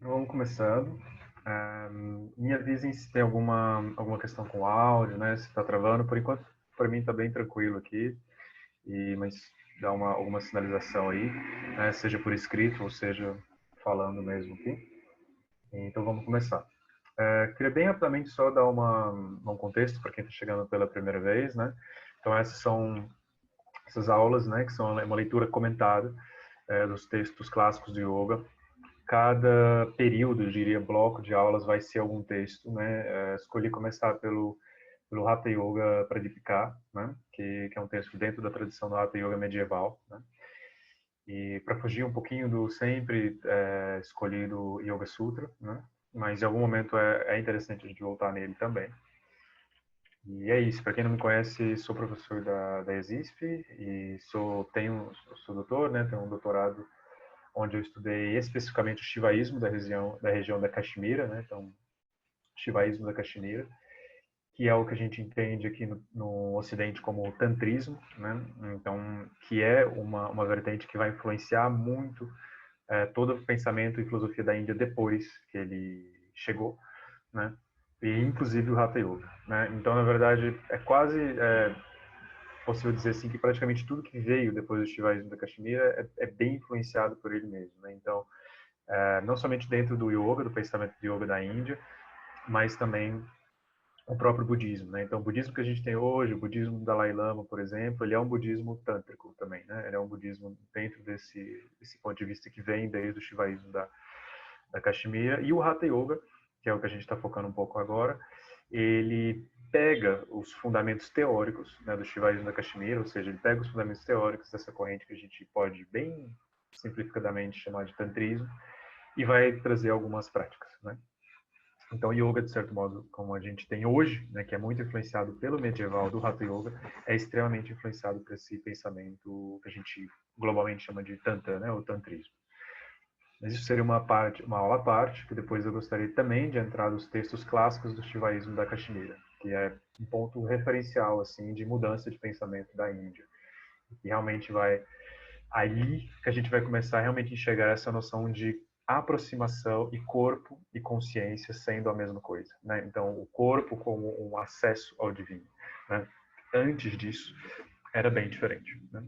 Vamos começando. Me avisem se tem alguma questão com o áudio, né? Se está travando. Por enquanto, para mim está bem tranquilo aqui. Mas dá alguma sinalização aí, né? Seja por escrito ou seja falando mesmo aqui. Então vamos começar. Queria bem rapidamente só dar um contexto para quem está chegando pela primeira vez, né? Então essas são essas aulas, né? Que são uma leitura comentada dos textos clássicos de yoga. Cada período, eu diria, bloco de aulas vai ser algum texto, né? Escolhi começar pelo Hatha Yoga Pradipika, né? Que é um texto dentro da tradição do Hatha Yoga medieval, né? E para fugir um pouquinho do sempre escolhido Yoga Sutra, né? Mas em algum momento é interessante a gente voltar nele também. E é isso. Para quem não me conhece, sou professor da ESISP e sou doutor, né? Tenho um doutorado onde eu estudei especificamente o shivaísmo da região da Caxemira, né? Então, shivaísmo da Caxemira, que é o que a gente entende aqui no Ocidente como o tantrismo, né? Então, que é uma vertente que vai influenciar muito todo o pensamento e filosofia da Índia depois que ele chegou, né? E inclusive o Hatha Yoga, né? Então, na verdade, é quase possível dizer assim que praticamente tudo que veio depois do shivaísmo da Caxemira é bem influenciado por ele mesmo, né? Então, não somente dentro do yoga, do pensamento de yoga da Índia, mas também o próprio budismo, né? Então, o budismo que a gente tem hoje, o budismo do Dalai Lama, por exemplo, ele é um budismo tântrico também, né? Ele é um budismo dentro desse ponto de vista que vem desde o shivaísmo da Caxemira. E o Hatha Yoga, que é o que a gente está focando um pouco agora, ele pega os fundamentos teóricos, né, do shivaísmo da Caxemira, ou seja, ele pega os fundamentos teóricos dessa corrente que a gente pode bem simplificadamente chamar de tantrismo, e vai trazer algumas práticas, né? Então, o yoga, de certo modo, como a gente tem hoje, né, que é muito influenciado pelo medieval do Hatha Yoga, é extremamente influenciado por esse pensamento que a gente globalmente chama de Tantra, né, ou Tantrismo. Mas isso seria uma aula à parte, que depois eu gostaria também de entrar nos textos clássicos do Shivaísmo da Caxemira, que é um ponto referencial assim de mudança de pensamento da Índia. E realmente vai aí que a gente vai começar a realmente enxergar essa noção de aproximação e corpo e consciência sendo a mesma coisa, né? Então, o corpo como um acesso ao divino, né? Antes disso, era bem diferente, né?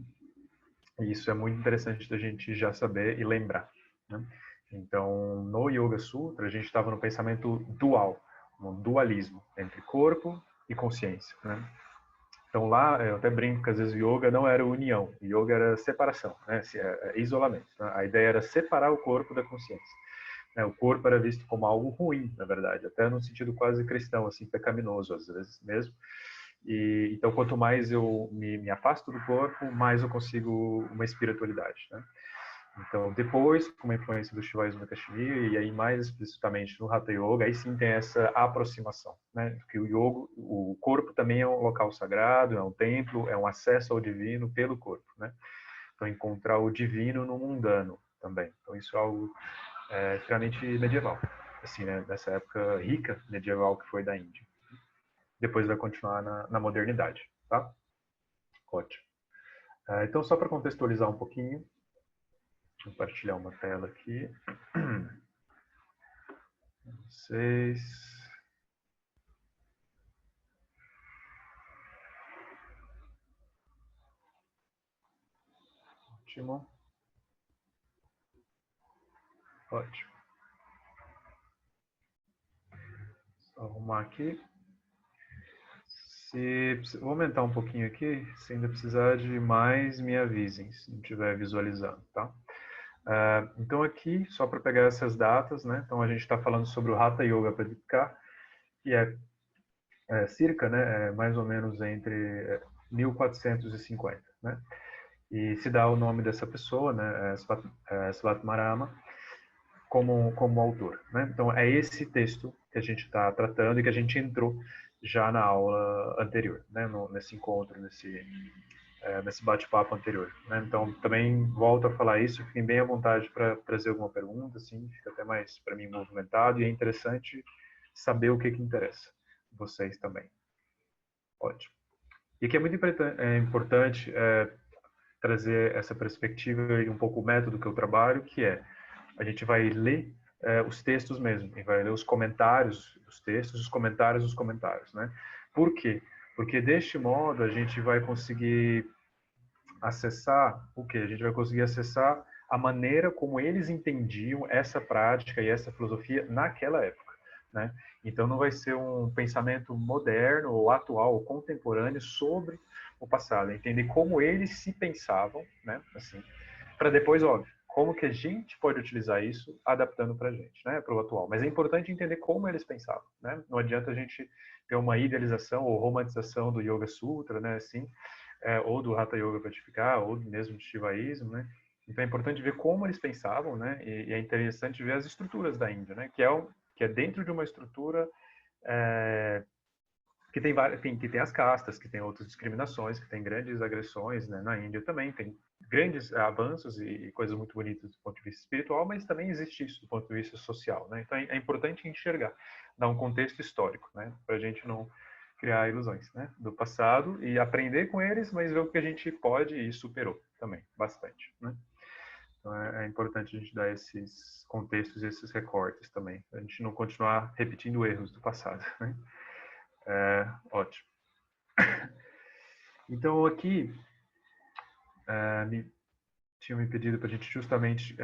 E isso é muito interessante da gente já saber e lembrar, né? Então, no Yoga Sutra, a gente estava no pensamento dual, no dualismo entre corpo e consciência, né? Então lá, eu até brinco que às vezes o yoga não era união, o yoga era separação, né? Isolamento. Né? A ideia era separar o corpo da consciência. Né? O corpo era visto como algo ruim, na verdade, até no sentido quase cristão, assim, pecaminoso às vezes mesmo. E então quanto mais eu me afasto do corpo, mais eu consigo uma espiritualidade, né? Então, depois, com a influência do Shivaísmo da Kashmir, e aí mais explicitamente no Hatha Yoga, aí sim tem essa aproximação, né? Que o yoga, o corpo também é um local sagrado, é um templo, é um acesso ao divino pelo corpo, né? Então, encontrar o divino no mundano também. Então, isso é algo extremamente medieval, assim, né? Dessa época rica medieval que foi da Índia. Depois vai continuar na modernidade, tá? Ótimo. Então, só para contextualizar um pouquinho, compartilhar uma tela aqui. 6. Ótimo. Ótimo. Só arrumar aqui. Vou aumentar um pouquinho aqui. Se ainda precisar de mais, me avisem, se não estiver visualizando, tá? Então aqui, só para pegar essas datas, né? Então a gente está falando sobre o Hatha Yoga Pradipika, que é circa, né? Mais ou menos entre 1450, né? E se dá o nome dessa pessoa, né? Svatmarama, como autor, né? Então é esse texto que a gente está tratando e que a gente entrou já na aula anterior, né? Nesse encontro, nesse bate-papo anterior, né? Então também volto a falar isso, fiquem bem à vontade para trazer alguma pergunta, assim, fica até mais para mim movimentado e é interessante saber o que interessa vocês também. Ótimo. E que é muito importante trazer essa perspectiva e um pouco o método que eu trabalho, que é a gente vai ler os textos mesmo, e vai ler os comentários dos textos, os comentários dos comentários, né? Por quê? Porque deste modo a gente vai conseguir acessar o quê? A gente vai conseguir acessar a maneira como eles entendiam essa prática e essa filosofia naquela época, né? Então não vai ser um pensamento moderno ou atual ou contemporâneo sobre o passado, é entender como eles se pensavam, né? Assim, para depois, óbvio, como que a gente pode utilizar isso adaptando para a gente, né? Para o atual. Mas é importante entender como eles pensavam, né? Não adianta a gente ter uma idealização ou romantização do Yoga Sutra, né? Assim, ou do Hatha Yoga Pratipika, ou mesmo do Shivaísmo, né? Então é importante ver como eles pensavam, né? E é interessante ver as estruturas da Índia, né? Que é dentro de uma estrutura que tem várias, que tem as castas, que tem outras discriminações, que tem grandes agressões, né? Na Índia também tem grandes avanços e coisas muito bonitas do ponto de vista espiritual, mas também existe isso do ponto de vista social, né? Então é importante enxergar, dar um contexto histórico, né? Para a gente não criar ilusões, né? Do passado e aprender com eles, mas ver o que a gente pode e superou também, bastante, né? Então é importante a gente dar esses contextos, esses recortes também, para a gente não continuar repetindo erros do passado, né? Ótimo. Então aqui tinham me pedido para a gente justamente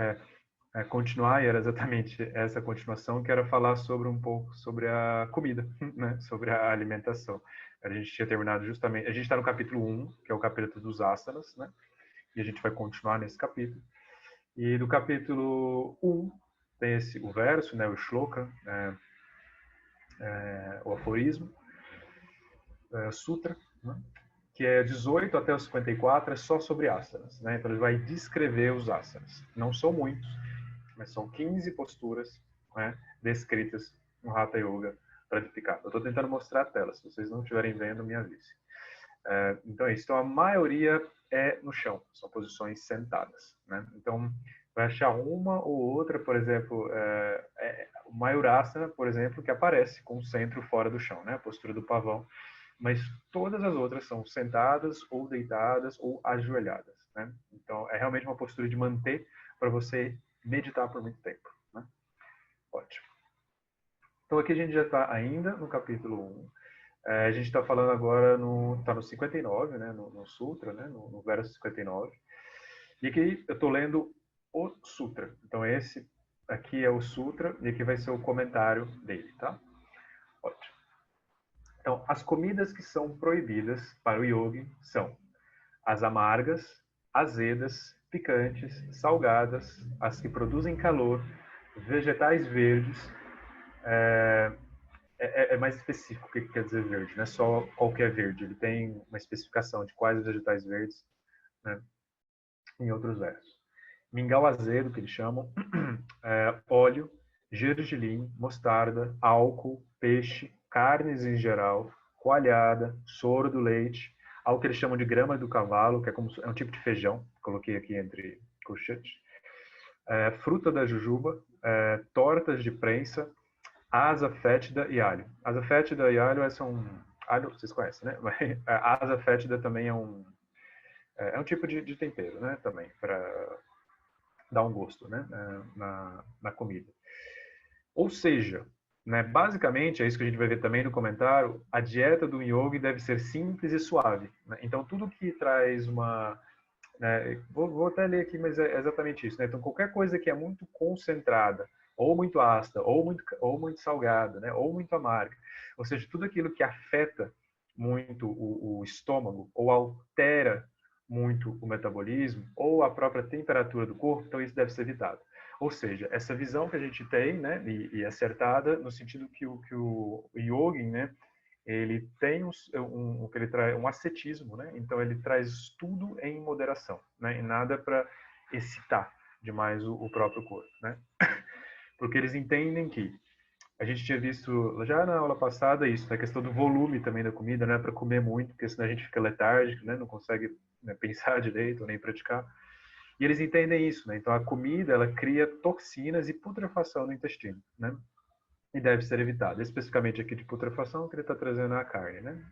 continuar, e era exatamente essa continuação, que era falar sobre um pouco sobre a comida, né? Sobre a alimentação. A gente tinha terminado justamente, a gente está no capítulo 1, que é o capítulo dos asanas, né? E a gente vai continuar nesse capítulo. E do capítulo 1 tem o verso, né? O shloka, o aforismo, sutra, né? Que é 18 até o 54, é só sobre asanas, né? Então ele vai descrever os asanas. Não são muitos, mas são 15 posturas, né, descritas no Hatha Yoga Pratipika. Eu estou tentando mostrar a tela, se vocês não estiverem vendo, me avise. Então é isso. Então a maioria é no chão, são posições sentadas, né? Então vai achar uma ou outra, por exemplo, o Mayurasana, por exemplo, que aparece com o centro fora do chão, né? A postura do pavão, mas todas as outras são sentadas ou deitadas ou ajoelhadas, né? Então é realmente uma postura de manter para você meditar por muito tempo, né? Ótimo. Então aqui a gente já está ainda no capítulo 1. A gente está falando agora tá no 59, né? No Sutra, né? No verso 59. E aqui eu estou lendo o Sutra. Então esse aqui é o Sutra e aqui vai ser o comentário dele, tá? Ótimo. Então, as comidas que são proibidas para o yogi são as amargas, azedas, picantes, salgadas, as que produzem calor, vegetais verdes. É mais específico o que quer dizer verde, não é só qualquer verde. Ele tem uma especificação de quais vegetais verdes, né, em outros versos. Mingau azedo, que eles chamam, óleo, gergelim, mostarda, álcool, peixe, carnes em geral, coalhada, soro do leite, algo que eles chamam de grama do cavalo, que é um tipo de feijão, coloquei aqui entre colchetes, fruta da jujuba, tortas de prensa, asa fétida e alho. Asa fétida e alho são... Alho, vocês conhecem, né? Mas a asa fétida também é um tipo de tempero, né? Também, para dar um gosto, né? Na comida. Ou seja, né, basicamente, é isso que a gente vai ver também no comentário, a dieta do yogi deve ser simples e suave. Né? Então, tudo que traz uma... Né, vou até ler aqui, mas é exatamente isso. Né? Então, qualquer coisa que é muito concentrada, ou muito ácida, ou muito salgada, né? Ou muito amarga, ou seja, tudo aquilo que afeta muito o estômago, ou altera muito o metabolismo, ou a própria temperatura do corpo, então isso deve ser evitado. Ou seja, essa visão que a gente tem, né, e acertada, no sentido que o yogi, né, ele tem um ascetismo, né? Então ele traz tudo em moderação, né? E nada para excitar demais o próprio corpo, né? Porque eles entendem que a gente tinha visto já na aula passada isso, a questão do volume também da comida, né? Para comer muito, porque senão a gente fica letárgico, né? Não consegue, né, pensar direito nem praticar. E eles entendem isso, né? Então a comida ela cria toxinas e putrefação no intestino, né? E deve ser evitada. Especificamente aqui de putrefação, que ele está trazendo a carne, né?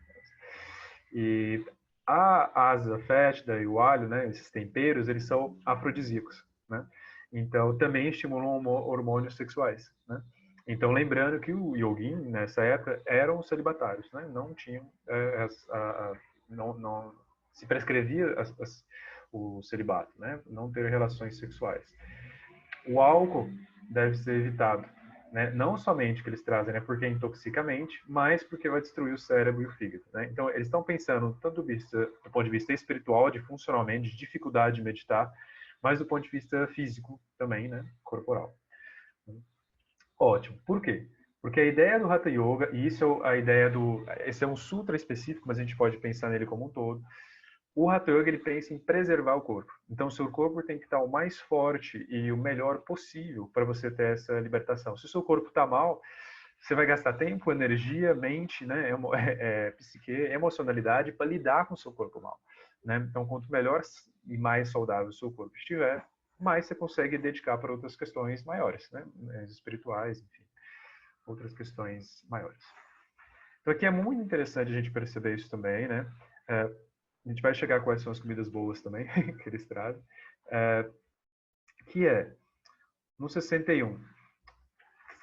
E a asa fétida e o alho, né? Esses temperos, eles são afrodisíacos, né? Então, também estimulam hormônios sexuais, né? Então, lembrando que o yogin, nessa época, eram celibatários, né? Não tinham, não se prescrevia o celibato, né? Não ter relações sexuais. O álcool deve ser evitado, né? Não somente que eles trazem, né? Porque intoxica a mente, mas porque vai destruir o cérebro e o fígado, né? Então, eles estão pensando tanto do ponto de vista espiritual, de funcionamento, de dificuldade de meditar, mas do ponto de vista físico também, né? Corporal. Ótimo. Por quê? Porque a ideia do Hatha Yoga, e isso é a ideia do... Esse é um sutra específico, mas a gente pode pensar nele como um todo. O Hatha Yoga, ele pensa em preservar o corpo. Então, o seu corpo tem que estar o mais forte e o melhor possível para você ter essa libertação. Se o seu corpo está mal, você vai gastar tempo, energia, mente, né, psique, emocionalidade para lidar com o seu corpo mal. Né? Então, quanto melhor e mais saudável o seu corpo estiver, mais você consegue dedicar para outras questões maiores, né? Espirituais, enfim, outras questões maiores. Então, aqui é muito interessante a gente perceber isso também, né? A gente vai chegar a quais são as comidas boas também que eles trazem, que é, no 61,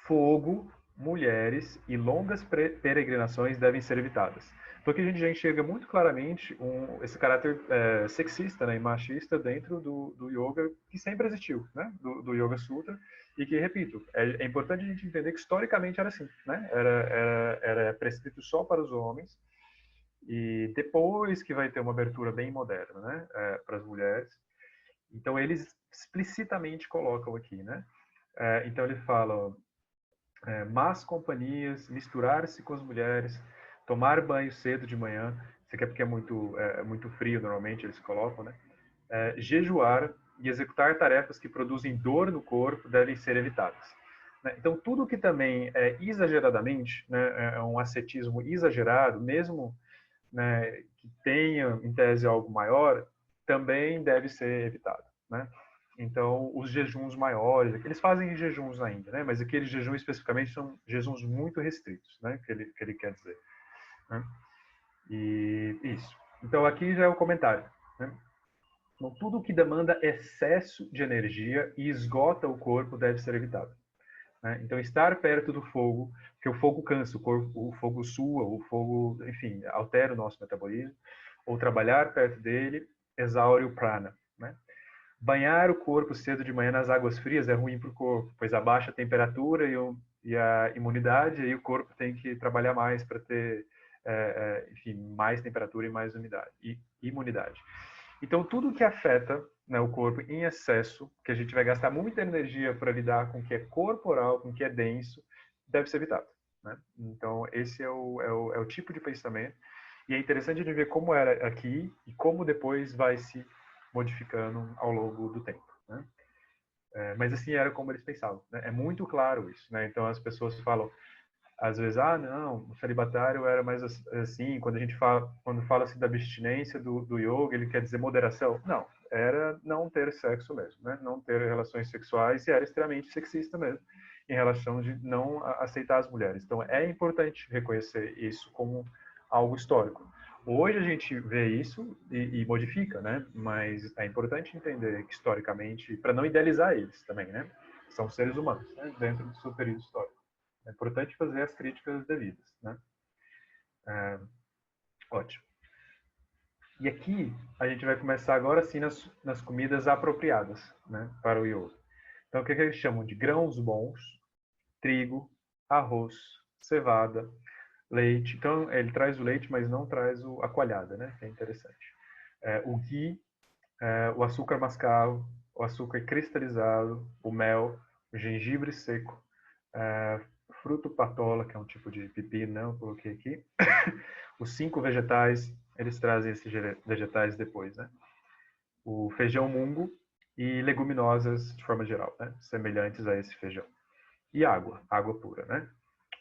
fogo, mulheres e longas peregrinações devem ser evitadas. Então aqui a gente já enxerga muito claramente esse caráter sexista, né, e machista dentro do yoga, que sempre existiu, né, do Yoga Sutra, e que, repito, é importante a gente entender que historicamente era assim, né, era prescrito só para os homens, e depois que vai ter uma abertura bem moderna, né, para as mulheres. Então eles explicitamente colocam aqui, né? Então ele fala más companhias, misturar-se com as mulheres, tomar banho cedo de manhã, isso aqui é porque muito frio normalmente eles colocam, né? Jejuar e executar tarefas que produzem dor no corpo devem ser evitadas. Né? Então tudo que também é exageradamente, né, é um ascetismo exagerado, mesmo, né, que tenha em tese algo maior, também deve ser evitado, né? Então, os jejuns maiores, eles fazem jejuns ainda, né? Mas aqueles jejuns especificamente são jejuns muito restritos, né? Que ele quer dizer, né? E isso. Então, aqui já é o comentário, né? Então, tudo que demanda excesso de energia e esgota o corpo deve ser evitado. Né? Então, estar perto do fogo, porque o fogo cansa, o fogo sua, o fogo, enfim, altera o nosso metabolismo, ou trabalhar perto dele exaure o prana. Né? Banhar o corpo cedo de manhã nas águas frias é ruim para o corpo, pois abaixa a temperatura e a imunidade, e aí o corpo tem que trabalhar mais para ter, enfim, mais temperatura e mais umidade, e imunidade. Então, tudo que afeta, né, o corpo em excesso, que a gente vai gastar muita energia para lidar com o que é corporal, com o que é denso, deve ser evitado. Né? Então, esse é o tipo de pensamento. E é interessante de ver como era aqui e como depois vai se modificando ao longo do tempo. Né? Mas assim era como eles pensavam. Né? É muito claro isso. Né? Então, as pessoas falam, às vezes, não, o celibatário era mais assim, quando fala-se da abstinência do yoga, ele quer dizer moderação. Não, era não ter sexo mesmo, né? Não ter relações sexuais, e era extremamente sexista mesmo, em relação de não aceitar as mulheres. Então, é importante reconhecer isso como algo histórico. Hoje a gente vê isso e modifica, né? Mas é importante entender que, historicamente, para não idealizar eles também, né? São seres humanos, né? Dentro do seu período histórico. É importante fazer as críticas devidas, né? Ótimo. E aqui a gente vai começar agora sim nas comidas apropriadas, né, para o yoga. Então, o que eles chamam de grãos bons, trigo, arroz, cevada, leite. Então, ele traz o leite, mas não traz a coalhada, né, que é interessante. O ghee, o açúcar mascavo, o açúcar cristalizado, o mel, o gengibre seco, fruto patola, que é um tipo de pepino, né, eu coloquei aqui. Os 5 vegetais, eles trazem esses vegetais depois, né? O feijão mungo e leguminosas de forma geral, né? Semelhantes a esse feijão. E água pura, né?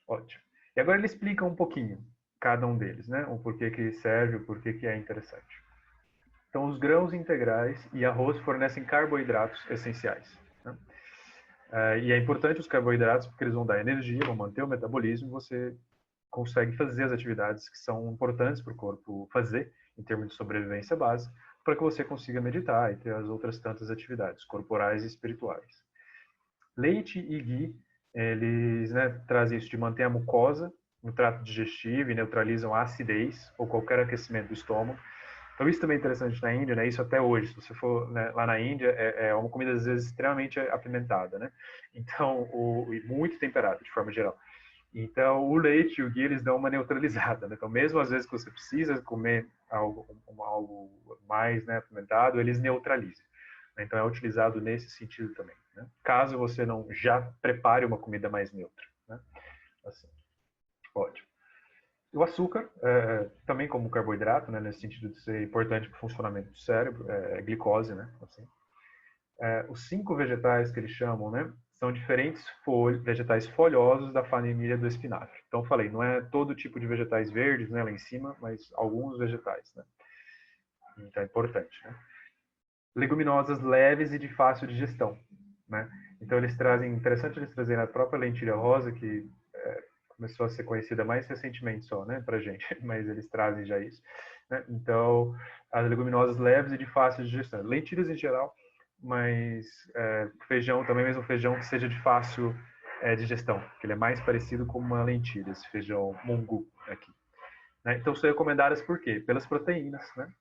Ótimo. E agora ele explica um pouquinho cada um deles, né? O porquê que serve, o porquê que é interessante. Então, os grãos integrais e arroz fornecem carboidratos essenciais. Né? E é importante os carboidratos porque eles vão dar energia, vão manter o metabolismo, você consegue fazer as atividades que são importantes para o corpo fazer, em termos de sobrevivência básica, para que você consiga meditar e ter as outras tantas atividades corporais e espirituais. Leite e ghee, eles, né, trazem isso de manter a mucosa no trato digestivo e neutralizam a acidez ou qualquer aquecimento do estômago. Então isso também é interessante na Índia, né? Isso até hoje, se você for, né, lá na Índia, é uma comida às vezes extremamente apimentada, né? Então, e muito temperada de forma geral. Então, o leite e o ghee, eles dão uma neutralizada, né? Então, mesmo às vezes que você precisa comer algo mais, né, apimentado, eles neutralizam. Então, é utilizado nesse sentido também, né? Caso você não já prepare uma comida mais neutra, né? Assim, ótimo. O açúcar, também como carboidrato, né, nesse sentido de ser importante para o funcionamento do cérebro, glicose, né, assim. Os 5 vegetais que eles chamam, né, são diferentes vegetais folhosos da família do espinafre. Então, eu falei, não é todo tipo de vegetais verdes, né, lá em cima, mas alguns vegetais, né. Então, é importante, né. Leguminosas leves e de fácil digestão, né. Então, eles trazem, interessante eles trazerem a própria lentilha rosa, que começou a ser conhecida mais recentemente só, né, pra gente, mas eles trazem já isso, né? Então, as leguminosas leves e de fácil digestão. Lentilhas em geral, mas feijão também, mesmo feijão que seja de fácil digestão, que ele é mais parecido com uma lentilha, esse feijão mungu aqui. Né? Então, são recomendadas por quê? Pelas proteínas, né?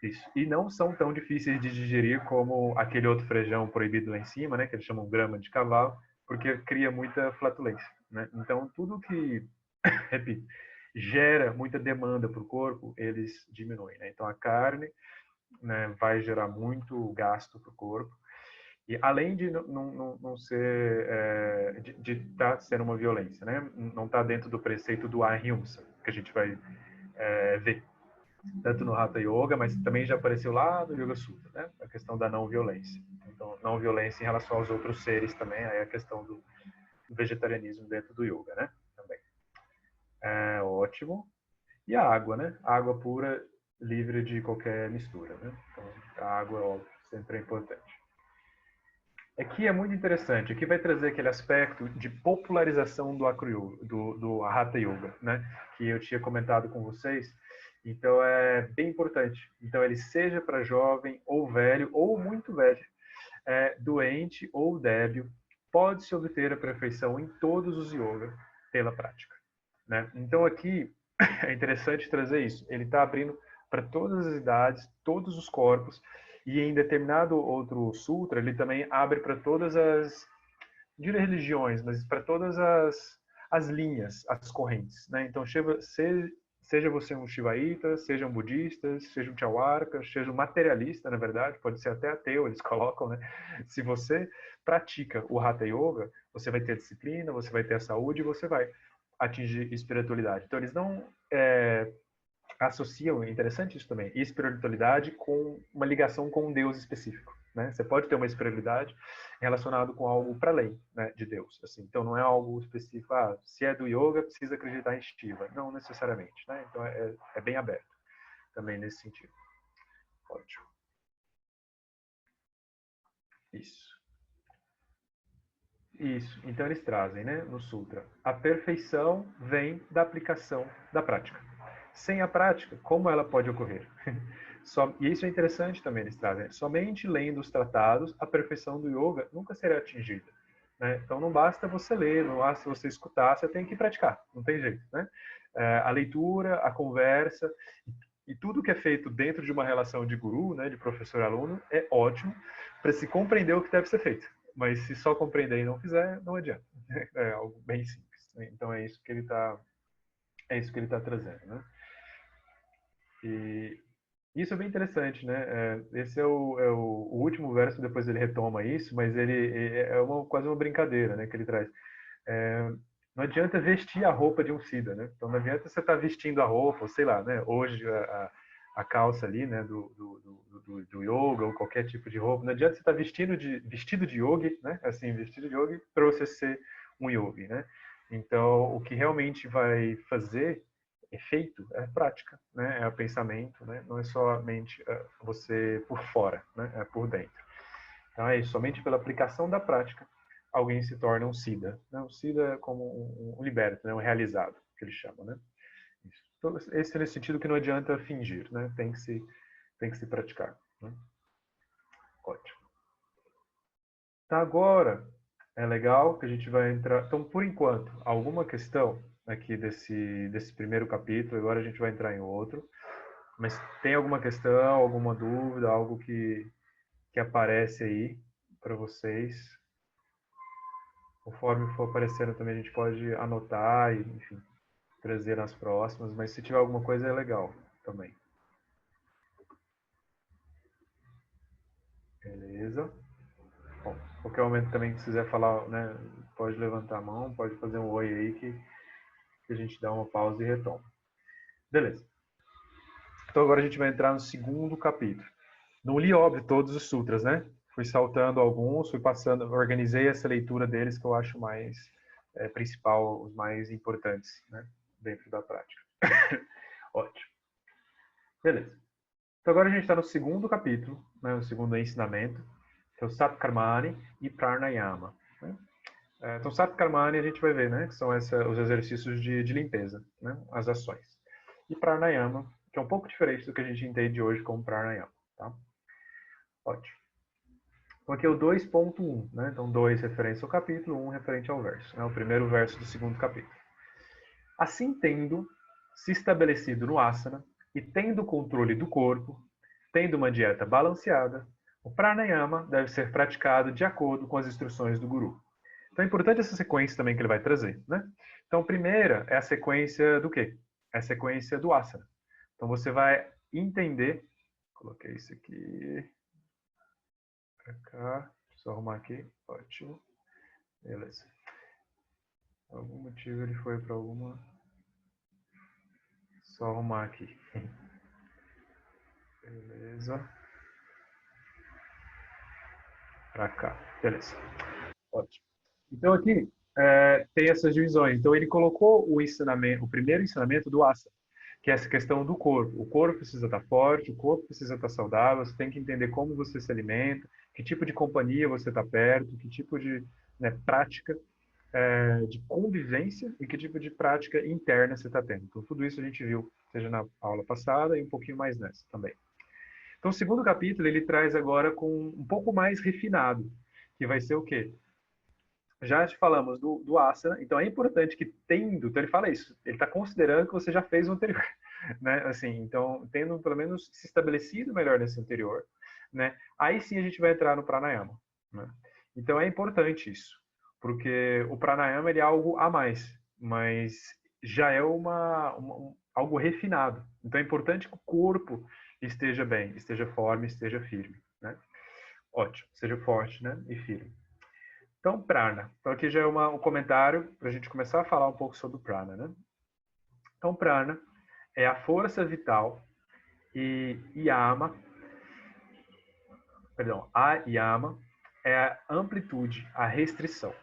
Isso. E não são tão difíceis de digerir como aquele outro feijão proibido lá em cima, né, que eles chamam grama de cavalo, porque cria muita flatulência. Né? Então, tudo que, repito, gera muita demanda para o corpo, eles diminuem. Né? Então, a carne, né, vai gerar muito gasto para o corpo. E além de não ser, de estar sendo uma violência, né? Não está dentro do preceito do ahimsa, que a gente vai ver tanto no Hatha Yoga, mas também já apareceu lá no Yoga Sutra, né? A questão da não violência. Então, não violência em relação aos outros seres também, aí a questão do vegetarianismo dentro do yoga, né? Também. Ótimo. E a água, né? Água pura, livre de qualquer mistura, né? Então, a água, óbvio, sempre é importante. Aqui é muito interessante. Aqui vai trazer aquele aspecto de popularização do Acro Yoga, do Hatha Yoga, né? Que eu tinha comentado com vocês. Então é bem importante. Então ele seja para jovem ou velho ou muito velho, doente ou débil, pode-se obter a perfeição em todos os yoga pela prática, né? Então aqui é interessante trazer isso. Ele está abrindo para todas as idades, todos os corpos, e em determinado outro sutra ele também abre para todas as, não diria religiões, mas para todas as linhas, as correntes, né? Então seja você um shivaíta, seja um budista, seja um tchawarka, seja um materialista, na verdade, pode ser até ateu, eles colocam, né? Se você pratica o Hatha Yoga, você vai ter disciplina, você vai ter a saúde e você vai atingir espiritualidade. Então eles não associam, é interessante isso também, espiritualidade com uma ligação com um Deus específico. Né? Você pode ter uma espiritualidade relacionada com algo para além, né, de Deus. Assim. Então não é algo específico, se é do yoga, precisa acreditar em Shiva. Não necessariamente. Né? Então é bem aberto também nesse sentido. Ótimo. Isso. Isso. Então eles trazem, né, no Sutra, a perfeição vem da aplicação da prática. Sem a prática, como ela pode ocorrer? E isso é interessante também, eles trazem. Somente lendo os tratados, a perfeição do yoga nunca será atingida. Né? Então não basta você ler, não basta você escutar, você tem que praticar, não tem jeito. Né? A leitura, a conversa, e tudo que é feito dentro de uma relação de guru, né, de professor-aluno, é ótimo para se compreender o que deve ser feito. Mas se só compreender e não fizer, não adianta. É algo bem simples. Né? Então é isso que ele está trazendo, né? E isso é bem interessante, né? Esse o último verso, depois ele retoma isso, mas ele é quase uma brincadeira, né? Que ele traz. Não adianta vestir a roupa de um Siddha, né? Então não adianta você estar vestindo a roupa, ou sei lá, né? Hoje a calça ali, né? Do yoga ou qualquer tipo de roupa. Não adianta você estar vestido de yogi, né? Assim, vestido de yogi para você ser um yogi, né? Então o que realmente vai fazer efeito é prática, né? É o pensamento, né? Não é somente você por fora, né? É por dentro. Então é isso, somente pela aplicação da prática alguém se torna um Siddha. Né? Um Siddha é como um liberto, né? Um realizado, que eles chamam, né? Isso. Então, esse é nesse sentido que não adianta fingir, né? Tem que tem que se praticar. Né? Ótimo. Tá, agora é legal que a gente vai entrar. Então, por enquanto, alguma questão aqui desse primeiro capítulo, agora a gente vai entrar em outro. Mas tem alguma questão, alguma dúvida, algo que aparece aí para vocês? Conforme for aparecendo também a gente pode anotar e, enfim, trazer nas próximas, mas se tiver alguma coisa é legal também. Beleza? Bom, qualquer momento também se quiser falar, né, pode levantar a mão, pode fazer um oi aí que a gente dá uma pausa e retoma. Beleza. Então agora a gente vai entrar no segundo capítulo. Não li, óbvio, todos os sutras, né? Fui saltando alguns, fui passando, organizei essa leitura deles que eu acho mais principal, os mais importantes, né? Dentro da prática. Ótimo. Beleza. Então agora a gente está no segundo capítulo, né? O segundo ensinamento, que é o Satkarmani e Pranayama. Né? Então, Satkarmani a gente vai ver, né? Que são os exercícios de limpeza, né? As ações. E Pranayama, que é um pouco diferente do que a gente entende hoje como Pranayama, tá? Ótimo. Então aqui é o 2.1, né? Então 2 referente ao capítulo, 1 referente ao verso. É o primeiro verso do segundo capítulo. Assim tendo se estabelecido no asana e tendo o controle do corpo, tendo uma dieta balanceada, o pranayama deve ser praticado de acordo com as instruções do guru. Então é importante essa sequência também que ele vai trazer, né? Então a primeira é a sequência do quê? É a sequência do asana. Então você vai entender, coloquei isso aqui para cá, deixa eu arrumar aqui, ótimo, beleza. Por algum motivo ele foi para alguma, só arrumar aqui, beleza, para cá, beleza, ótimo. Então aqui tem essas divisões. Então ele colocou o ensinamento, o primeiro ensinamento do asana, que é essa questão do corpo. O corpo precisa estar forte, o corpo precisa estar saudável, você tem que entender como você se alimenta, que tipo de companhia você está perto, que tipo de prática de convivência e que tipo de prática interna você está tendo. Então, tudo isso a gente viu, seja na aula passada e um pouquinho mais nessa também. Então, o segundo capítulo, ele traz agora com um pouco mais refinado, que vai ser o quê? Já te falamos do asana, então é importante que tendo, então ele fala isso, ele está considerando que você já fez o anterior, né? Assim, então, tendo pelo menos se estabelecido melhor nesse anterior, né? Aí sim a gente vai entrar no pranayama, né? Então é importante isso, porque o pranayama ele é algo a mais, mas já é algo refinado. Então é importante que o corpo esteja bem, esteja forte, esteja firme, né? Ótimo, seja forte, né? E firme. Então, prana. Então, aqui já é um comentário para a gente começar a falar um pouco sobre o prana, né? Então, prana é a força vital e yama, perdão, a yama é a amplitude, a restrição.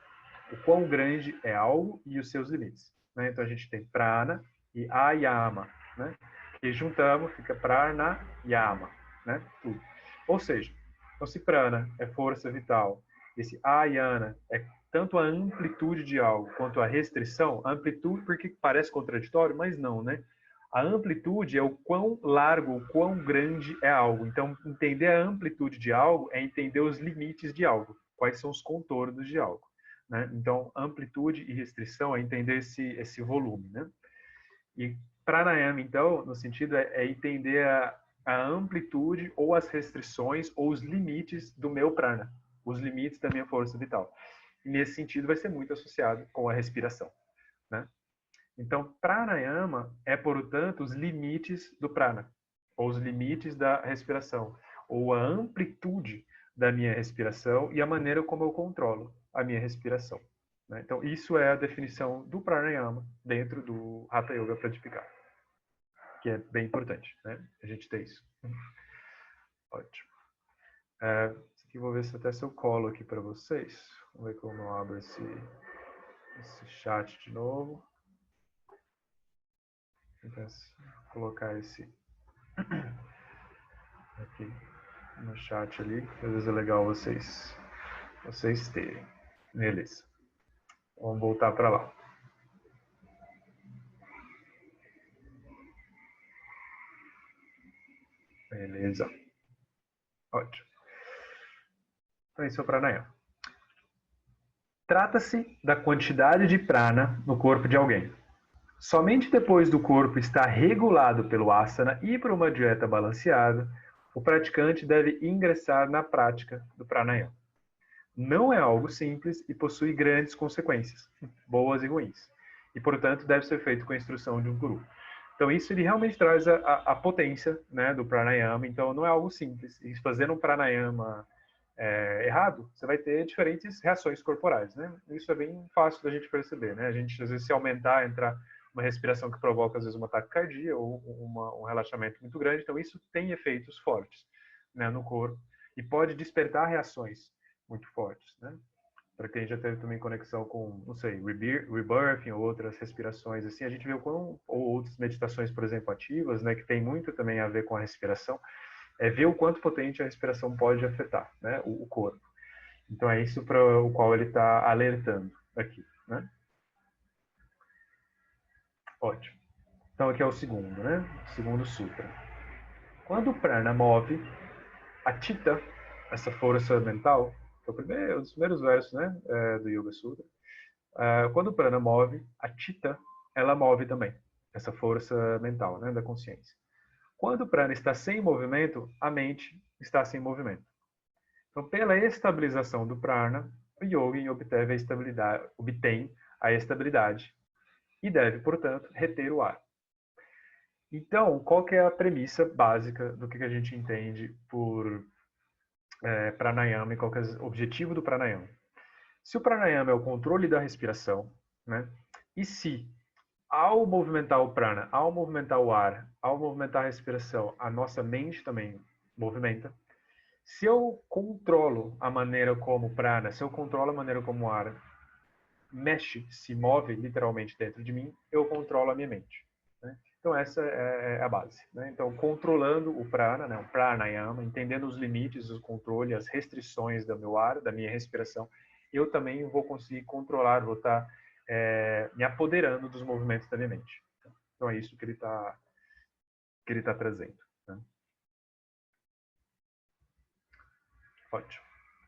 O quão grande é algo e os seus limites. Né? Então, a gente tem prana e ayama, né? Que juntamos, fica prana yama, né? Tudo. Ou seja, então, se prana é força vital, esse ayana é tanto a amplitude de algo quanto a restrição, a amplitude, porque parece contraditório, mas não, né? A amplitude é o quão largo, o quão grande é algo. Então, entender a amplitude de algo é entender os limites de algo, quais são os contornos de algo. Né? Então, amplitude e restrição é entender esse volume. Né? E pranayama, então, no sentido, é entender a amplitude ou as restrições ou os limites do meu prana, os limites da minha força vital. E nesse sentido, vai ser muito associado com a respiração. Né? Então, pranayama é, portanto, os limites do prana, ou os limites da respiração, ou a amplitude da minha respiração e a maneira como eu controlo a minha respiração. Né? Então, isso é a definição do pranayama dentro do Hatha Yoga Pradipika, que é bem importante, né? A gente ter isso. Ótimo. Aqui eu vou ver se eu colo aqui para vocês. Vamos ver como eu abro esse chat de novo. Vou colocar esse aqui no chat ali, às vezes é legal vocês terem. Beleza. Vamos voltar para lá. Beleza. Ótimo. Então, esse é o pranayama. Trata-se da quantidade de prana no corpo de alguém. Somente depois do corpo estar regulado pelo asana e por uma dieta balanceada, o praticante deve ingressar na prática do pranayama. Não é algo simples e possui grandes consequências, boas e ruins. E, portanto, deve ser feito com a instrução de um guru. Então, isso ele realmente traz a potência, né, do pranayama. Então, não é algo simples. E fazendo um pranayama errado, você vai ter diferentes reações corporais, né? Isso é bem fácil da gente perceber, né? A gente, às vezes, se aumentar, entrar uma respiração que provoca, às vezes, uma taquicardia ou um relaxamento muito grande. Então, isso tem efeitos fortes, né, no corpo e pode despertar reações muito fortes, né? Para quem já teve também conexão com, não sei, rebirthing ou outras respirações, assim, a gente vê ou outras meditações, por exemplo, ativas, né, que tem muito também a ver com a respiração, ver o quanto potente a respiração pode afetar, né, o corpo. Então é isso para o qual ele está alertando aqui, né? Ótimo. Então aqui é o segundo, né? O segundo sutra. Quando o prana move, a chitta, essa força mental, que é um dos primeiros versos, né, do Yoga Sutra. Quando o prana move, a chitta, ela move também, essa força mental, né, da consciência. Quando o prana está sem movimento, a mente está sem movimento. Então, pela estabilização do prana, o yogi obtém a estabilidade e deve, portanto, reter o ar. Então, qual que é a premissa básica do que a gente entende por pranayama e qual que é o objetivo do pranayama? Se o pranayama é o controle da respiração, né? E se ao movimentar o prana, ao movimentar o ar, ao movimentar a respiração, a nossa mente também movimenta. Se eu controlo a maneira como o prana, se eu controlo a maneira como o ar mexe, se move literalmente dentro de mim, eu controlo a minha mente. Né? Então essa é a base. Né? Então controlando o prana, né? O pranayama, entendendo os limites, o controle, as restrições do meu ar, da minha respiração, eu também vou conseguir controlar, vou estar me apoderando dos movimentos da minha mente. Então é isso que ele está trazendo. Né? Ótimo.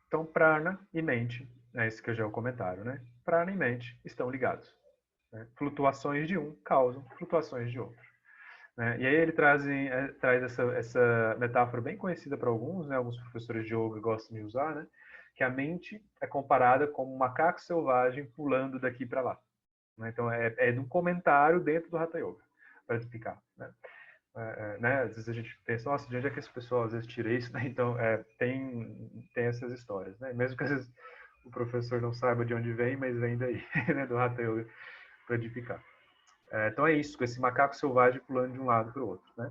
Então prana e mente, esse que já é o comentário, né? Prana e mente estão ligados. Né? Flutuações de um causam flutuações de outro. Né? E aí ele traz essa metáfora bem conhecida para alguns, né? Alguns professores de yoga gostam de usar, né? Que a mente é comparada como um macaco selvagem pulando daqui para lá. Né? Então de um comentário dentro do Hatha Yoga, para explicar. Né? Né? Às vezes a gente pensa, nossa, de onde é que esse pessoal às vezes tira isso? Né? Então tem essas histórias. Né? Mesmo que às vezes o professor não saiba de onde vem, mas vem daí, né? Do Hatha Yoga, para edificar. Então é isso, com esse macaco selvagem pulando de um lado para o outro. Né?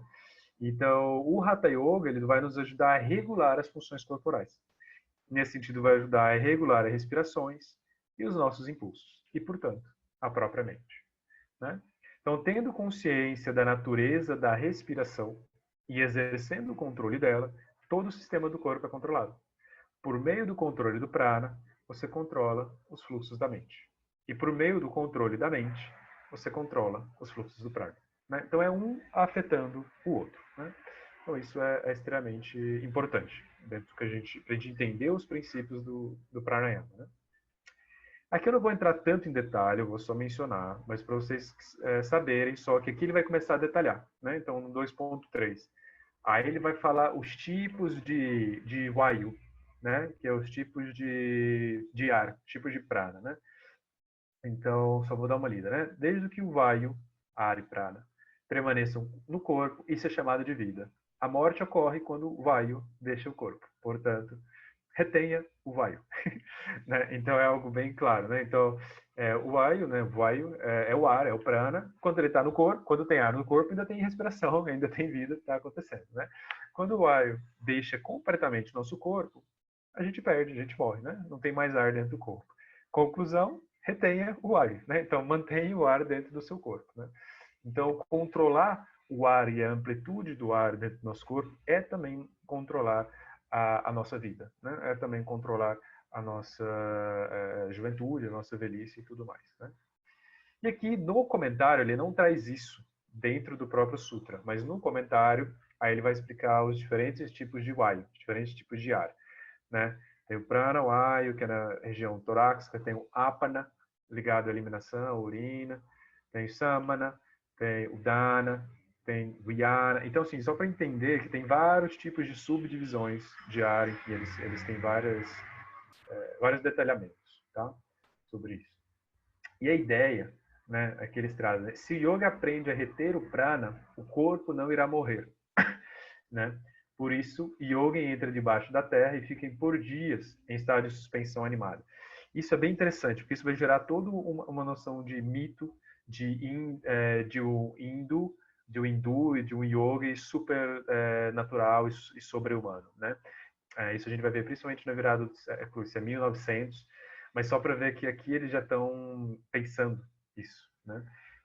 Então, o Hatha Yoga ele vai nos ajudar a regular as funções corporais. Nesse sentido, vai ajudar a regular as respirações e os nossos impulsos. E, portanto, a própria mente. Né? Então, tendo consciência da natureza da respiração e exercendo o controle dela, todo o sistema do corpo é controlado. Por meio do controle do prana, você controla os fluxos da mente. E por meio do controle da mente, você controla os fluxos do prana. Né? Então é um afetando o outro. Né? Então isso é extremamente importante dentro do que a gente entender os princípios do pranayama. Né? Aqui eu não vou entrar tanto em detalhe, eu vou só mencionar, mas para vocês saberem só que aqui ele vai começar a detalhar. Né? Então no 2.3. Aí ele vai falar os tipos de vayu, né? Que é os tipos de ar, tipos de prana, né? Então, só vou dar uma lida, né? Desde que o vayu, ar e prana, permaneçam no corpo, isso é chamado de vida. A morte ocorre quando o vayu deixa o corpo. Portanto, retenha o vayu. Né? Então, é algo bem claro, né? Então, o vayu, né? O vayu é o ar, é o prana. Quando ele está no corpo, quando tem ar no corpo, ainda tem respiração, ainda tem vida que está acontecendo, né? Quando o vayu deixa completamente nosso corpo, a gente perde, a gente morre, né? Não tem mais ar dentro do corpo. Conclusão, retenha o ar, né? Então, mantenha o ar dentro do seu corpo, né? Então, controlar o ar e a amplitude do ar dentro do nosso corpo é também controlar a nossa vida, né? É também controlar a nossa juventude, a nossa velhice e tudo mais, né? E aqui no comentário ele não traz isso dentro do próprio sutra, mas no comentário Aí ele vai explicar os diferentes tipos de vayu, diferentes tipos de ar, né? Tem o prana vayu, que é na região torácica, tem o apana, ligado à eliminação, urina, tem o samana, tem o dana, tem o yana. Então, assim, só para entender que tem vários tipos de subdivisões de ar, em que eles têm vários detalhamentos, tá? Sobre isso. E a ideia, né, é que eles trazem, né? Se o yoga aprende a reter o prana, o corpo não irá morrer, né? Por isso, yoga entra debaixo da terra e fica por dias em estado de suspensão animada. Isso é bem interessante, porque isso vai gerar toda uma noção de mito, de um hindu e de um yoga super natural e sobre-humano, né? Isso a gente vai ver principalmente na virada do século, isso é 1900, mas só para ver que aqui eles já estão pensando isso, né?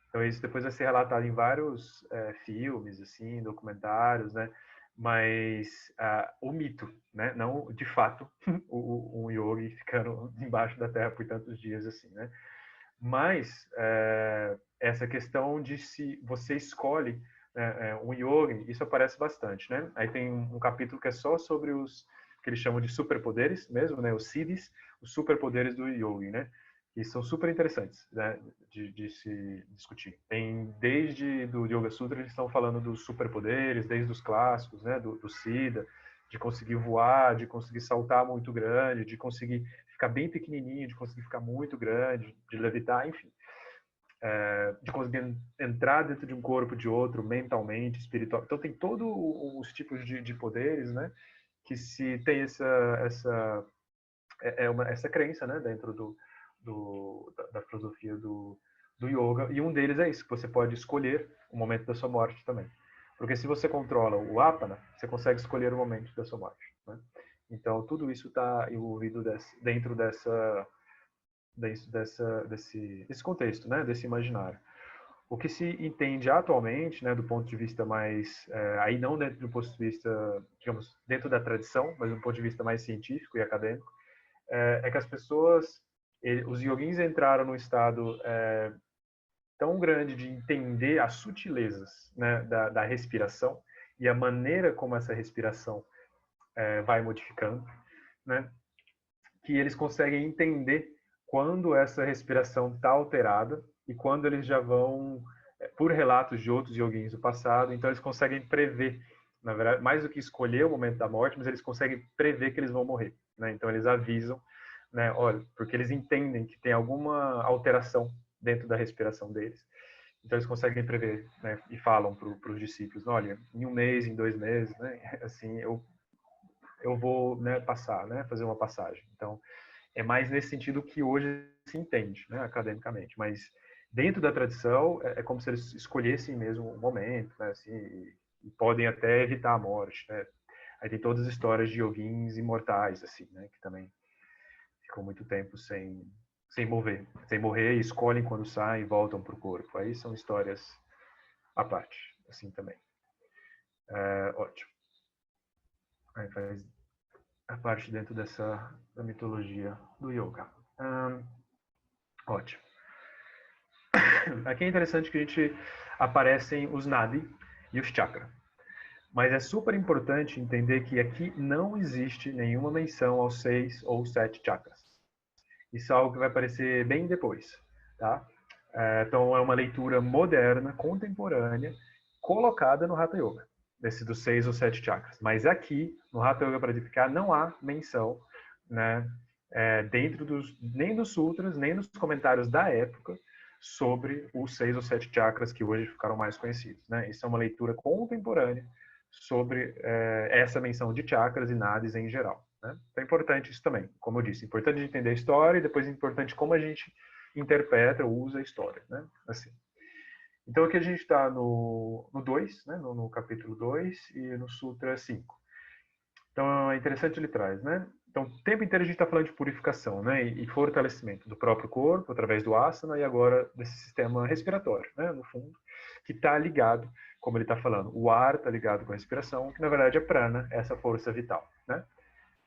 Então isso depois vai ser relatado em vários filmes, assim, documentários, né? Mas o mito, né? Não de fato um yogi ficando embaixo da terra por tantos dias assim, né? Mas essa questão de se você escolhe um yogi, isso aparece bastante, né? Aí tem um capítulo que é só sobre os que eles chamam de superpoderes mesmo, né? Os siddhis, os superpoderes do yogi, né? E são super interessantes, né? de se discutir. Tem desde do Yoga Sutra eles estão falando dos superpoderes, desde os clássicos, né? Do Siddha, de conseguir voar, de conseguir saltar muito grande, de conseguir ficar bem pequenininho, de conseguir ficar muito grande, de levitar, enfim. De conseguir entrar dentro de um corpo de outro, mentalmente, espiritual. Então tem todos os tipos de poderes, né? Que se tem essa crença, né? Dentro da filosofia do yoga. E um deles é isso, que você pode escolher o momento da sua morte também. Porque se você controla o apana, você consegue o momento da sua morte, né? Então, tudo isso está envolvido dentro desse contexto, né? Desse imaginário. O que se entende atualmente, né, do ponto de vista mais, aí não dentro do ponto de vista, digamos, dentro da tradição, mas do ponto de vista mais científico e acadêmico, é que as pessoas, os yogins entraram num estado tão grande de entender as sutilezas, né, da respiração e a maneira como essa respiração vai modificando, né, que eles conseguem entender quando essa respiração está alterada e quando eles já vão, por relatos de outros yogins do passado, então eles conseguem prever, na verdade, mais do que escolher o momento da morte, mas eles conseguem prever que eles vão morrer, né? Então eles avisam, né? Olha, porque eles entendem que tem alguma alteração dentro da respiração deles. Então eles conseguem prever, né? E falam para os discípulos, olha, em um mês, em 2 meses, né? Assim, eu vou, né, passar, né? Fazer uma passagem. Então é mais nesse sentido que hoje se entende, né, academicamente. Mas dentro da tradição, é como se eles escolhessem mesmo o momento, né, assim, e podem até evitar a morte, né. Aí tem todas as histórias de yoguins imortais, assim, né, que também ficam muito tempo sem morrer, e escolhem quando saem e voltam para o corpo. Aí são histórias à parte, assim também. Ótimo. Aí faz a parte dentro da mitologia do yoga. Ótimo. Aqui é interessante que a gente aparecem os nadi e os chakra. Mas é super importante entender que aqui não existe nenhuma menção aos 6 ou 7 chakras. Isso é algo que vai aparecer bem depois, tá? Então é uma leitura moderna, contemporânea, colocada no Hatha Yoga, desse dos 6 ou 7 chakras. Mas aqui, no Hatha Yoga Pradipika, não há menção, né, nem dos sutras, nem nos comentários da época, sobre os 6 ou 7 chakras que hoje ficaram mais conhecidos, né? Isso é uma leitura contemporânea sobre essa menção de chakras e nadis em geral, né? Então é importante isso também, como eu disse, é importante entender a história e depois é importante como a gente interpreta ou usa a história, né? Assim. Então aqui a gente está no 2, né? No capítulo 2 e no Sutra 5. Então é interessante ele traz, né? Então o tempo inteiro a gente está falando de purificação, né? E fortalecimento do próprio corpo através do asana e agora desse sistema respiratório, né? No fundo, que está ligado, como ele está falando, o ar está ligado com a respiração, que na verdade é prana, essa força vital, né?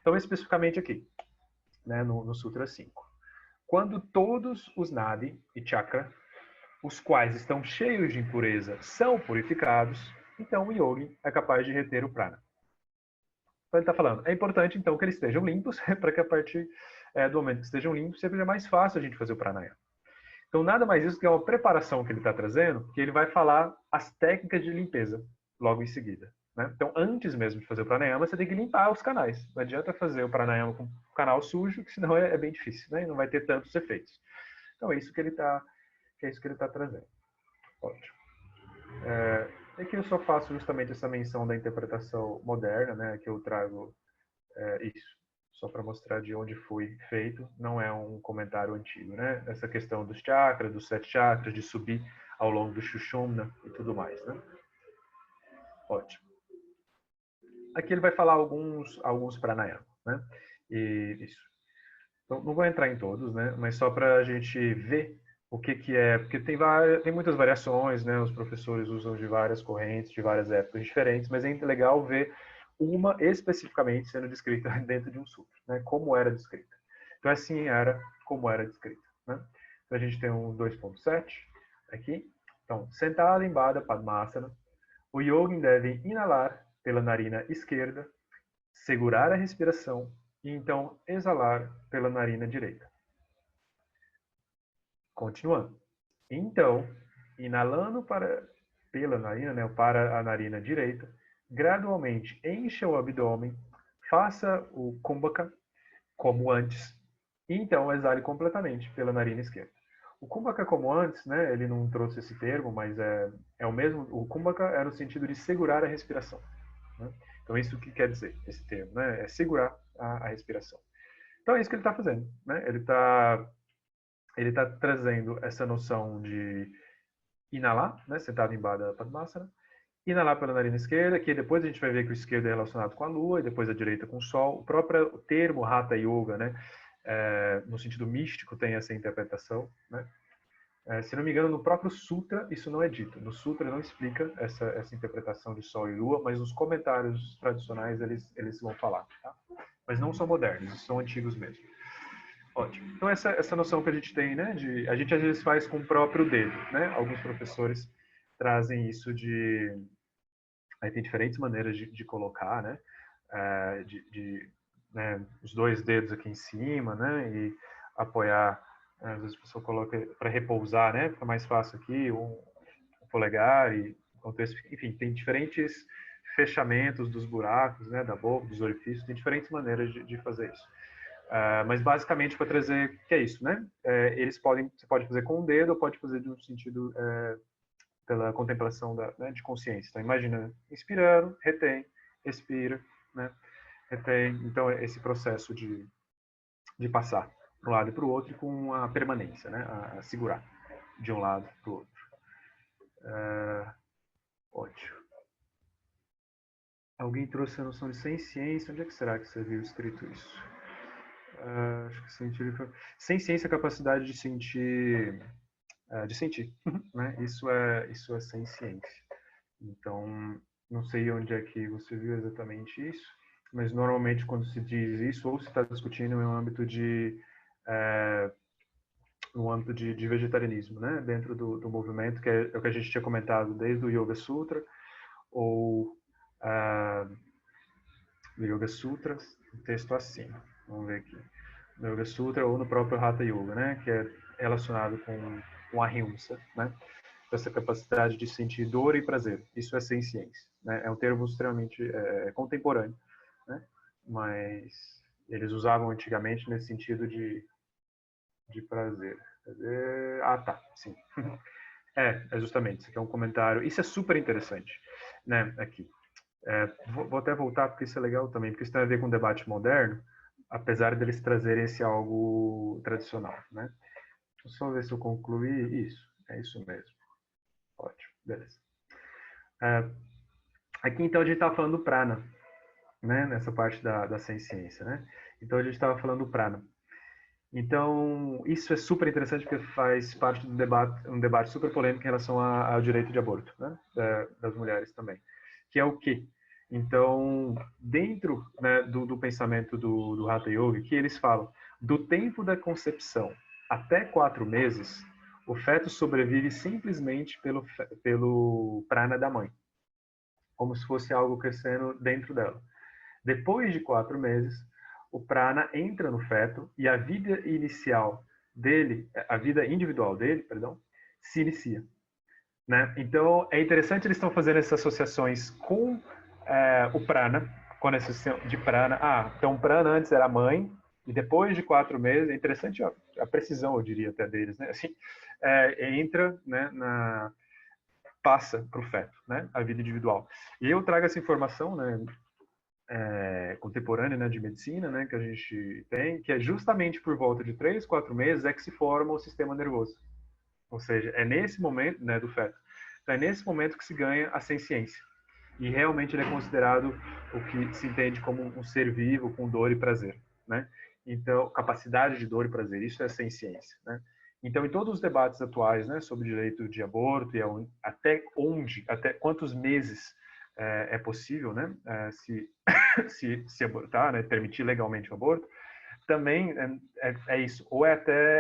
Então especificamente aqui, né? No Sutra 5. Quando todos os nadi e chakra, os quais estão cheios de impureza, são purificados, então o yogi é capaz de reter o prana. Então ele está falando, é importante então que eles estejam limpos, para que a partir do momento que estejam limpos, seja mais fácil a gente fazer o pranayama. Então nada mais isso que é uma preparação que ele está trazendo, que ele vai falar as técnicas de limpeza logo em seguida. Né? Então antes mesmo de fazer o pranayama, você tem que limpar os canais. Não adianta fazer o pranayama com o canal sujo, que senão é bem difícil, né? E não vai ter tantos efeitos. Então é isso que ele está trazendo. Ótimo. Aqui eu só faço justamente essa menção da interpretação moderna, né, que eu trago isso, só para mostrar de onde foi feito, não é um comentário antigo, né? Essa questão dos chakras, dos 7 chakras, de subir ao longo do Shushumna e tudo mais, né? Ótimo. Aqui ele vai falar alguns pranayama, né? E isso. Então, não vou entrar em todos, né? Mas só para a gente ver o que é, porque tem muitas variações, né? Os professores usam de várias correntes, de várias épocas diferentes, mas é legal ver uma especificamente sendo descrita dentro de um sutra, né? Como era descrita. Então assim era como era descrita, né? Então a gente tem um 2.7 aqui. Então, sentado em Baddha Padmasana, o yogin deve inalar pela narina esquerda, segurar a respiração e então exalar pela narina direita. Continuando. Então, inalando pela narina, né, para a narina direita, gradualmente encha o abdômen, faça o kumbhaka como antes, e então exale completamente pela narina esquerda. O kumbhaka como antes, né, ele não trouxe esse termo, mas é o mesmo. O kumbhaka é no sentido de segurar a respiração. Né? Então, isso que quer dizer, esse termo, né? É segurar a respiração. Então, é isso que ele está fazendo. Né? Ele tá trazendo essa noção de inalar, né? Sentado em Baddha Padmasana, inalar pela narina esquerda, que depois a gente vai ver que o esquerdo é relacionado com a lua, e depois a direita com o sol. O próprio termo Hatha Yoga, né? No sentido místico, tem essa interpretação. Né? Se não me engano, no próprio Sutra isso não é dito. No Sutra não explica essa interpretação de Sol e Lua, mas nos comentários tradicionais eles vão falar. Tá? Mas não são modernos, são antigos mesmo. Ótimo. Então essa noção que a gente tem, né, a gente às vezes faz com o próprio dedo, né? Alguns professores trazem isso aí tem diferentes maneiras de colocar, né? Né, os 2 dedos aqui em cima, né? E apoiar, às vezes a pessoa coloca para repousar, né? Fica mais fácil aqui, um polegar e enfim, tem diferentes fechamentos dos buracos, né? Da boca, dos orifícios, tem diferentes maneiras de fazer isso. Mas basicamente para trazer que é isso, né? Você pode fazer com o dedo ou pode fazer de um sentido pela contemplação né, de consciência. Então imagina, inspirando, retém, expira, né? Retém. Então esse processo de passar para um lado e para o outro com a permanência, né? A segurar de um lado para o outro. Ótimo. Alguém trouxe a noção de sem ciência? Onde é que será que você viu escrito isso? Acho que sem ciência, a capacidade de sentir, né? Isso é sem ciência. Então, não sei onde é que você viu exatamente isso, mas normalmente quando se diz isso, ou se está discutindo em um âmbito de vegetarianismo, né? Dentro do movimento, que é o que a gente tinha comentado desde o Yoga Sutra, ou no Yoga Sutra, um texto acima. Vamos ver aqui. No Yoga Sutra ou no próprio Hatha Yoga, né? Que é relacionado com a ahimsa, né? Essa capacidade de sentir dor e prazer. Isso é sem ciência. Né? É um termo extremamente contemporâneo, né? Mas eles usavam antigamente nesse sentido de prazer. Tá, sim. É justamente, isso aqui é um comentário. Isso é super interessante, né? Aqui. Vou até voltar porque isso é legal também, porque isso tem a ver com o debate moderno, apesar deles trazerem esse algo tradicional, né? Deixa eu só ver se eu concluí isso. É isso mesmo. Ótimo, beleza. Aqui então a gente estava falando do prana, né? Nessa parte da ciência, né? Então a gente estava falando do prana. Então isso é super interessante porque faz parte do debate, um debate super polêmico em relação ao direito de aborto, né? Das mulheres também, que é o quê? Então, dentro, né, do pensamento do Hatha Yoga, que eles falam do tempo da concepção até 4 meses, o feto sobrevive simplesmente pelo prana da mãe. como se fosse algo crescendo dentro dela. Depois de 4 meses, o prana entra no feto e a vida inicial dele, a vida individual dele, perdão, se inicia. Né? Então, é interessante eles estão fazendo essas associações com o prana, com a associação de prana. Ah, então o prana antes era a mãe, e depois de 4 meses, é interessante a precisão, eu diria até deles, né? Assim, entra, né, passa para o feto, né, a vida individual. E eu trago essa informação, né, contemporânea, né, de medicina, né, que a gente tem, que é justamente por volta de 3, 4 meses é que se forma o sistema nervoso. Ou seja, é nesse momento, né, do feto. Então é nesse momento que se ganha a senciência. E realmente ele é considerado o que se entende como um ser vivo com dor e prazer, né? Então, capacidade de dor e prazer, isso é senciência, né? Então, em todos os debates atuais, né, sobre direito de aborto e até onde, até quantos meses é possível, né, se abortar, né, permitir legalmente o aborto, também é isso, ou é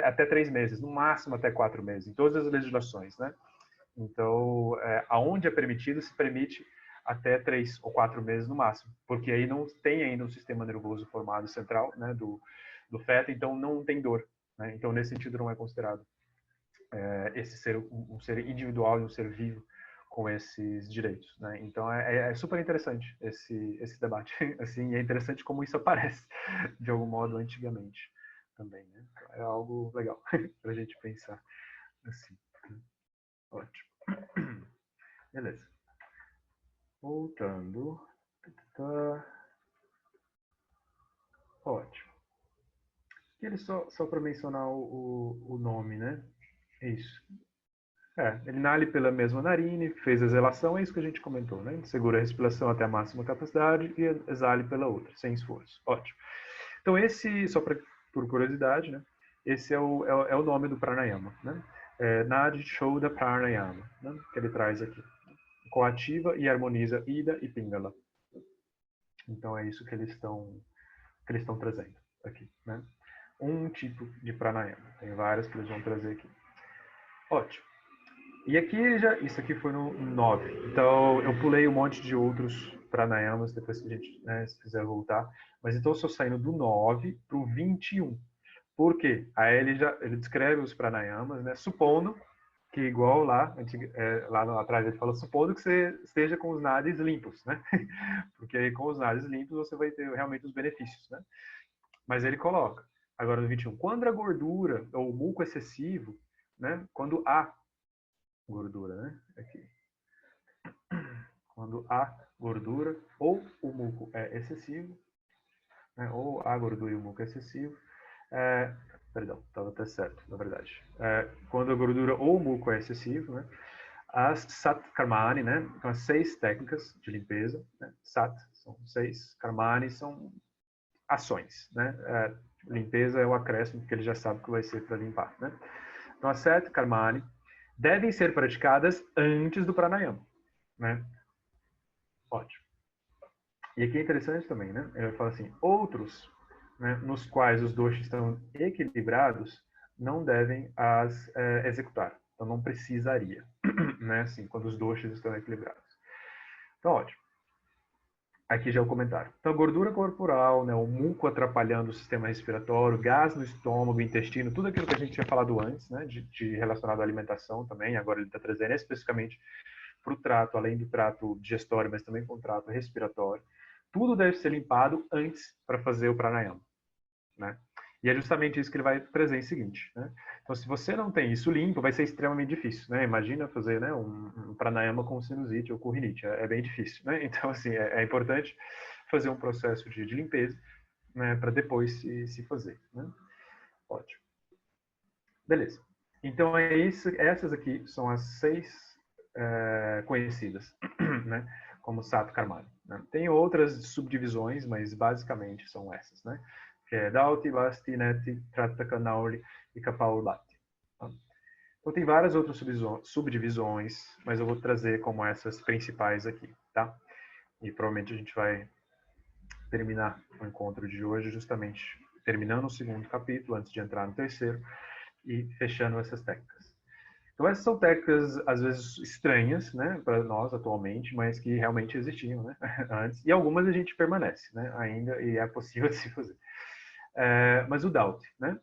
até 3 meses, no máximo até 4 meses, em todas as legislações, né? Então, aonde é permitido, se permite até 3 ou 4 meses no máximo, porque aí não tem ainda um sistema nervoso formado central, né, do feto, então não tem dor, né? Então, nesse sentido, não é considerado esse ser um ser individual e um ser vivo com esses direitos, né? Então é super interessante esse debate, assim, é interessante como isso aparece de algum modo antigamente também, né? É algo legal para a gente pensar assim. Ótimo. Beleza. Voltando. Tá. Ótimo. E ele só para mencionar o nome, né? É isso. Ele inale pela mesma narina, fez a exalação, é isso que a gente comentou, né? Segura a respiração até a máxima capacidade e exale pela outra, sem esforço. Ótimo. Então, só por curiosidade, né? Esse é o nome do pranayama, né? Nadi Shodha Pranayama, né? Que ele traz aqui. Coativa e harmoniza Ida e Pingala. Então, é isso que eles estão trazendo aqui, né? Um tipo de pranayama. Tem vários que eles vão trazer aqui. Ótimo. E aqui isso aqui foi no 9. Então eu pulei um monte de outros pranayamas depois que a gente, né, se quiser voltar. Mas então eu estou saindo do 9 para o 21. Por quê? Aí ele descreve os pranayamas, né, supondo que igual lá atrás ele falou, supondo que você esteja com os nadis limpos, né? Porque aí com os nadis limpos você vai ter realmente os benefícios, né? Mas ele coloca, agora no 21, quando a gordura ou o muco excessivo, né, quando há gordura, né, aqui, quando há gordura ou o muco é excessivo, né, ou a gordura e o muco é excessivo, perdão, estava até certo, na verdade. Quando a gordura ou o muco é excessivo, né, as Sat Karmani, né, são as 6 técnicas de limpeza, né, Sat são 6, Karmani são ações, né, limpeza é o acréscimo, porque ele já sabe que vai ser para limpar, né. Então, as 7 Karmani devem ser praticadas antes do pranayama, né. Ótimo. E aqui é interessante também, né? Ele fala assim, outros, né, nos quais os doshas estão equilibrados, não devem as executar. Então, não precisaria, né? Assim, quando os doshas estão equilibrados. Então, ótimo. Aqui já é o comentário. Então, a gordura corporal, né, o muco atrapalhando o sistema respiratório, gás no estômago, intestino, tudo aquilo que a gente tinha falado antes, né, de relacionado à alimentação também, agora ele está trazendo especificamente para o trato, além do trato digestório, mas também para o trato respiratório. Tudo deve ser limpado antes para fazer o pranayama, né? E é justamente isso que ele vai trazer em seguinte, né? Então, se você não tem isso limpo, vai ser extremamente difícil, né? Imagina fazer, né, um pranayama com sinusite ou com rinite, é bem difícil, né? Então, assim, é importante fazer um processo de limpeza, né, para depois se fazer, né? Ótimo. Beleza. Então, essas aqui são as 6 conhecidas, né, como Sato Karmani. Né? Tem outras subdivisões, mas basicamente são essas, né? Que é Dauti, Vasti, Neti, Trataka, Nauli e Kapalbhati. Tá? Então tem várias outras subdivisões, mas eu vou trazer como essas principais aqui, tá? E provavelmente a gente vai terminar o encontro de hoje justamente terminando o segundo capítulo, antes de entrar no terceiro, e fechando essas técnicas. Então essas são técnicas às vezes estranhas, né, para nós atualmente, mas que realmente existiam, né, antes. E algumas a gente permanece, né, ainda e é possível de se fazer. Mas o Daut, né?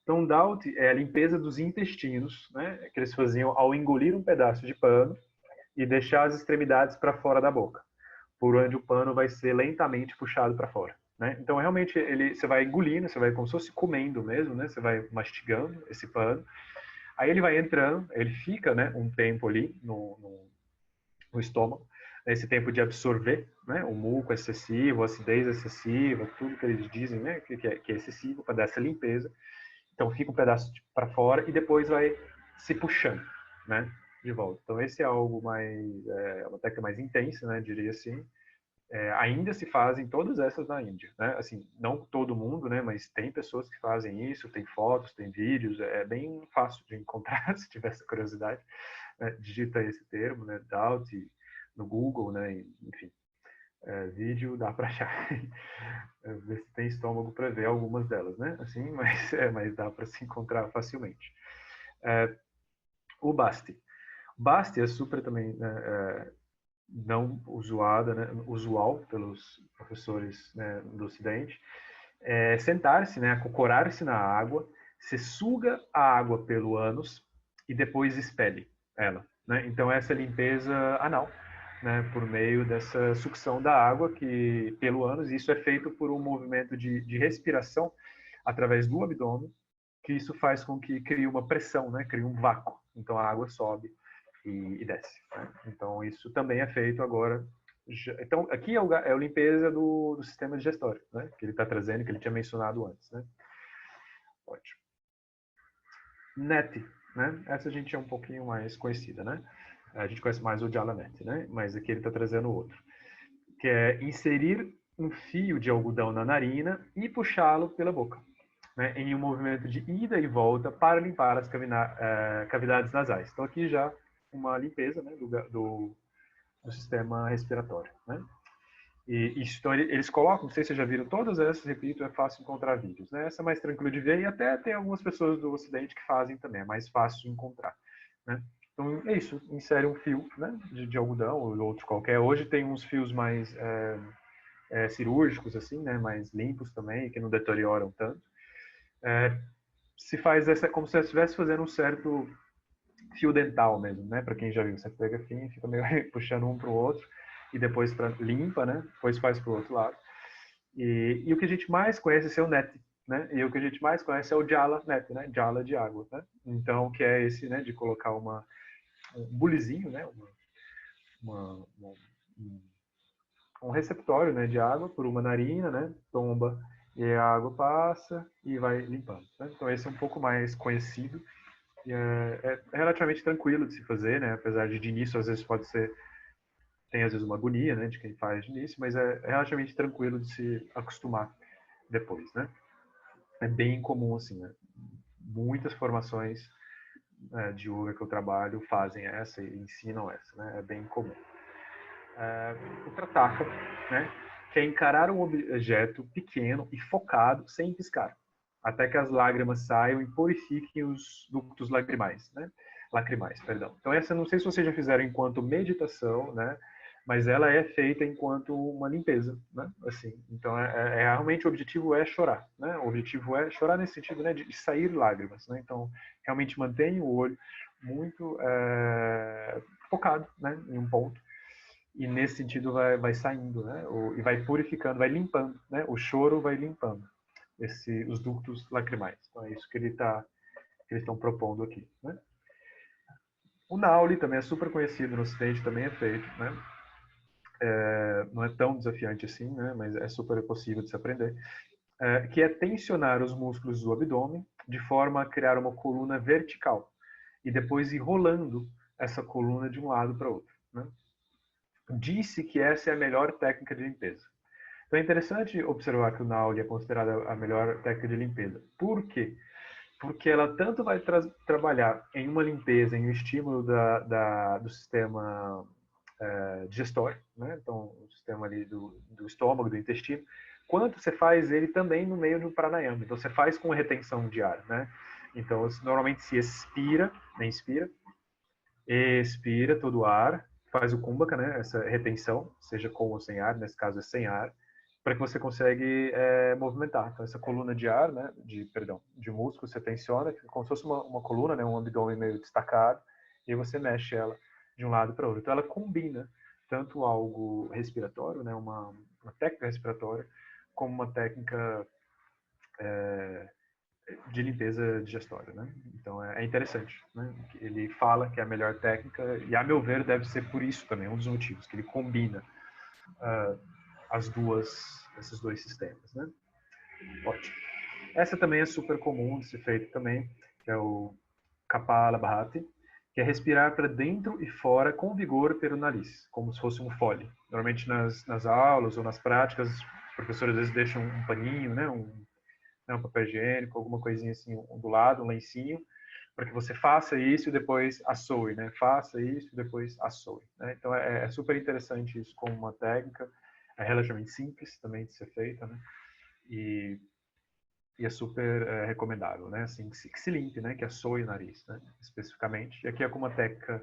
Então o Daut é a limpeza dos intestinos, né, que eles faziam ao engolir um pedaço de pano e deixar as extremidades para fora da boca, por onde o pano vai ser lentamente puxado para fora. Né? Então, realmente, você vai engolindo, você vai como se fosse comendo mesmo, né? Você vai mastigando esse pano. Aí ele vai entrando, ele fica, né, um tempo ali no estômago, esse tempo de absorver, né, o muco excessivo, a acidez excessiva, tudo que eles dizem, né, que é excessivo para dar essa limpeza. Então fica um pedaço para fora e depois vai se puxando, né, de volta. Então esse é algo mais, uma técnica mais intensa, né, diria assim. Ainda se fazem todas essas na Índia, né? Assim, não todo mundo, né? Mas tem pessoas que fazem isso, tem fotos, tem vídeos, é bem fácil de encontrar se tiver essa curiosidade. Né? Digita esse termo, né? Doubt no Google, né? Enfim, vídeo dá para achar. Ver se tem estômago para ver algumas delas, né? Assim, mas dá para se encontrar facilmente. O Basti. Basti é super também, né, não usuada, né, usual pelos professores, né, do Ocidente, sentar-se, né, acocorar-se na água, se suga a água pelo ânus e depois expele ela. Né? Então, essa limpeza anal, né, por meio dessa sucção da água que pelo ânus, isso é feito por um movimento de respiração através do abdômen, que isso faz com que crie uma pressão, né, crie um vácuo. Então, a água sobe e desce. Né? Então, isso também é feito agora. Então, aqui é a limpeza do sistema digestório, né? Que ele está trazendo, que ele tinha mencionado antes. Né? Ótimo. NET, né? Essa a gente é um pouquinho mais conhecida, né? A gente conhece mais o Jalanet, né? Mas aqui ele está trazendo outro, que é inserir um fio de algodão na narina e puxá-lo pela boca, né? Em um movimento de ida e volta para limpar as cavidades nasais. Então aqui já uma limpeza, né, do sistema respiratório, né? E isso, então eles colocam, não sei se vocês já viram todas essas, repito, é fácil encontrar vídeos, né? Essa é mais tranquila de ver e até tem algumas pessoas do Ocidente que fazem também, é mais fácil de encontrar, né? Então é isso, insere um fio, né, de algodão ou outro qualquer. Hoje tem uns fios mais cirúrgicos, assim, né, mais limpos também, que não deterioram tanto. Se faz essa como se você estivesse fazendo um certo fio dental mesmo, né? Para quem já viu, você pega fio e fica meio puxando um para o outro e depois limpa, né? Depois faz para o outro lado. E o que a gente mais conhece é o net, né? E o que a gente mais conhece é o Jala net, né? Jala de água, né? Então, que é esse, né? De colocar um bulizinho, né? Um receptório, né? De água por uma narina, né? Tomba e a água passa e vai limpando. Né? Então, esse é um pouco mais conhecido. E é relativamente tranquilo de se fazer, né? Apesar de início às vezes tem às vezes uma agonia, né, de quem faz de início, mas é relativamente tranquilo de se acostumar depois, né? É bem comum assim, né? Muitas formações de yoga que eu trabalho fazem essa e ensinam essa, né? É bem comum. O Trataka, né? Que é encarar um objeto pequeno e focado sem piscar, até que as lágrimas saiam e purifiquem os ductos lacrimais, né? Lacrimais, perdão. Então essa não sei se vocês já fizeram enquanto meditação, né? Mas ela é feita enquanto uma limpeza, né? Assim, então realmente o objetivo é chorar, né? O objetivo é chorar nesse sentido, né? De sair lágrimas, né? Então realmente mantém o olho muito focado, né? Em um ponto e nesse sentido vai saindo, né? E vai purificando, vai limpando, né? O choro vai limpando os ductos lacrimais. Então é isso que eles estão propondo aqui, né? O Nauli também é super conhecido no Ocidente, também é feito, né? Não é tão desafiante assim, né? Mas é super possível de se aprender. Que é tensionar os músculos do abdômen de forma a criar uma coluna vertical e depois ir rolando essa coluna de um lado para o outro, né? Disse que essa é a melhor técnica de limpeza. Então é interessante observar que o Nauli é considerada a melhor técnica de limpeza. Por quê? Porque ela tanto vai trabalhar em uma limpeza, em um estímulo do sistema digestório, né? Então o sistema ali do estômago, do intestino, quanto você faz ele também no meio do pranayama. Então você faz com retenção de ar, né? Então normalmente se expira, nem inspira, expira todo o ar, faz o kumbhaka, né, essa retenção, seja com ou sem ar, nesse caso é sem ar, para que você consegue movimentar. Então, essa coluna de ar, né, de músculo, você tensiona, fica como se fosse uma coluna, né, um abdômen meio destacado, e aí você mexe ela de um lado para o outro. Então, ela combina tanto algo respiratório, né, uma técnica respiratória, como uma técnica de limpeza digestória, né? Então é interessante, né? Ele fala que é a melhor técnica e, a meu ver, deve ser por isso também, um dos motivos, que ele combina esses dois sistemas, né? Ótimo. Essa também é super comum de ser feito também, que é o Kapalabhati, que é respirar para dentro e fora com vigor pelo nariz, como se fosse um fole. Normalmente nas aulas ou nas práticas, os professores às vezes deixam um paninho, né, um papel higiênico, alguma coisinha assim do lado, um lencinho, para que você faça isso e depois assoe, né? Faça isso e depois assoe, né? Então é super interessante isso como uma técnica, é relativamente simples também de ser feita, né? E é super recomendável, né? Assim, que se limpe, né? Que assoe o nariz, né? Especificamente. E aqui é com uma técnica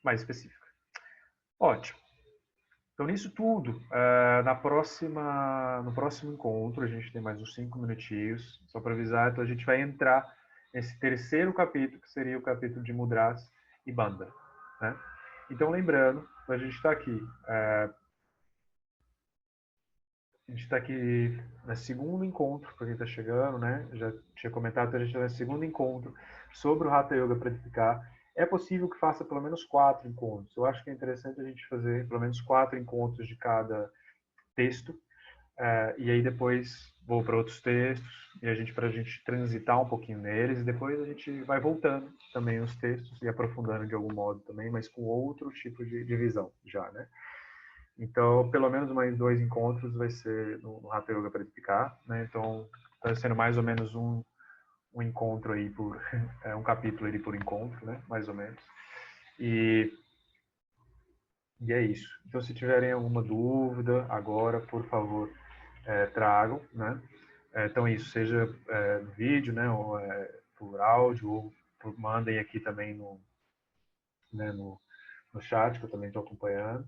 mais específica. Ótimo. Então, nisso tudo, no próximo encontro, a gente tem mais uns 5 minutinhos, só para avisar, então a gente vai entrar nesse terceiro capítulo, que seria o capítulo de Mudras e Bandha, né? Então, lembrando, a gente está aqui, no segundo encontro, para quem está chegando, né? Já tinha comentado que a gente está no segundo encontro sobre o Hatha Yoga para edificar. É possível que faça pelo menos 4 encontros. Eu acho que é interessante a gente fazer pelo menos 4 encontros de cada texto, e aí depois vou para outros textos, e para a gente transitar um pouquinho neles, e depois a gente vai voltando também os textos e aprofundando de algum modo também, mas com outro tipo de visão já, né? Então, pelo menos mais 2 encontros vai ser no Hatha Yoga para edificar, né? Então, está sendo mais ou menos um encontro aí por um capítulo aí por encontro, né? Mais ou menos. E é isso. Então, se tiverem alguma dúvida agora, por favor, tragam, né? Então, isso, seja no vídeo, né? Ou por áudio, ou mandem aqui também né, no chat, que eu também estou acompanhando.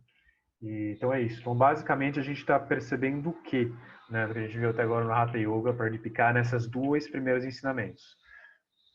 Então é isso. Então, basicamente, a gente está percebendo o quê? Né, que a gente viu até agora no Hatha Yoga, para unificar nessas duas primeiros ensinamentos.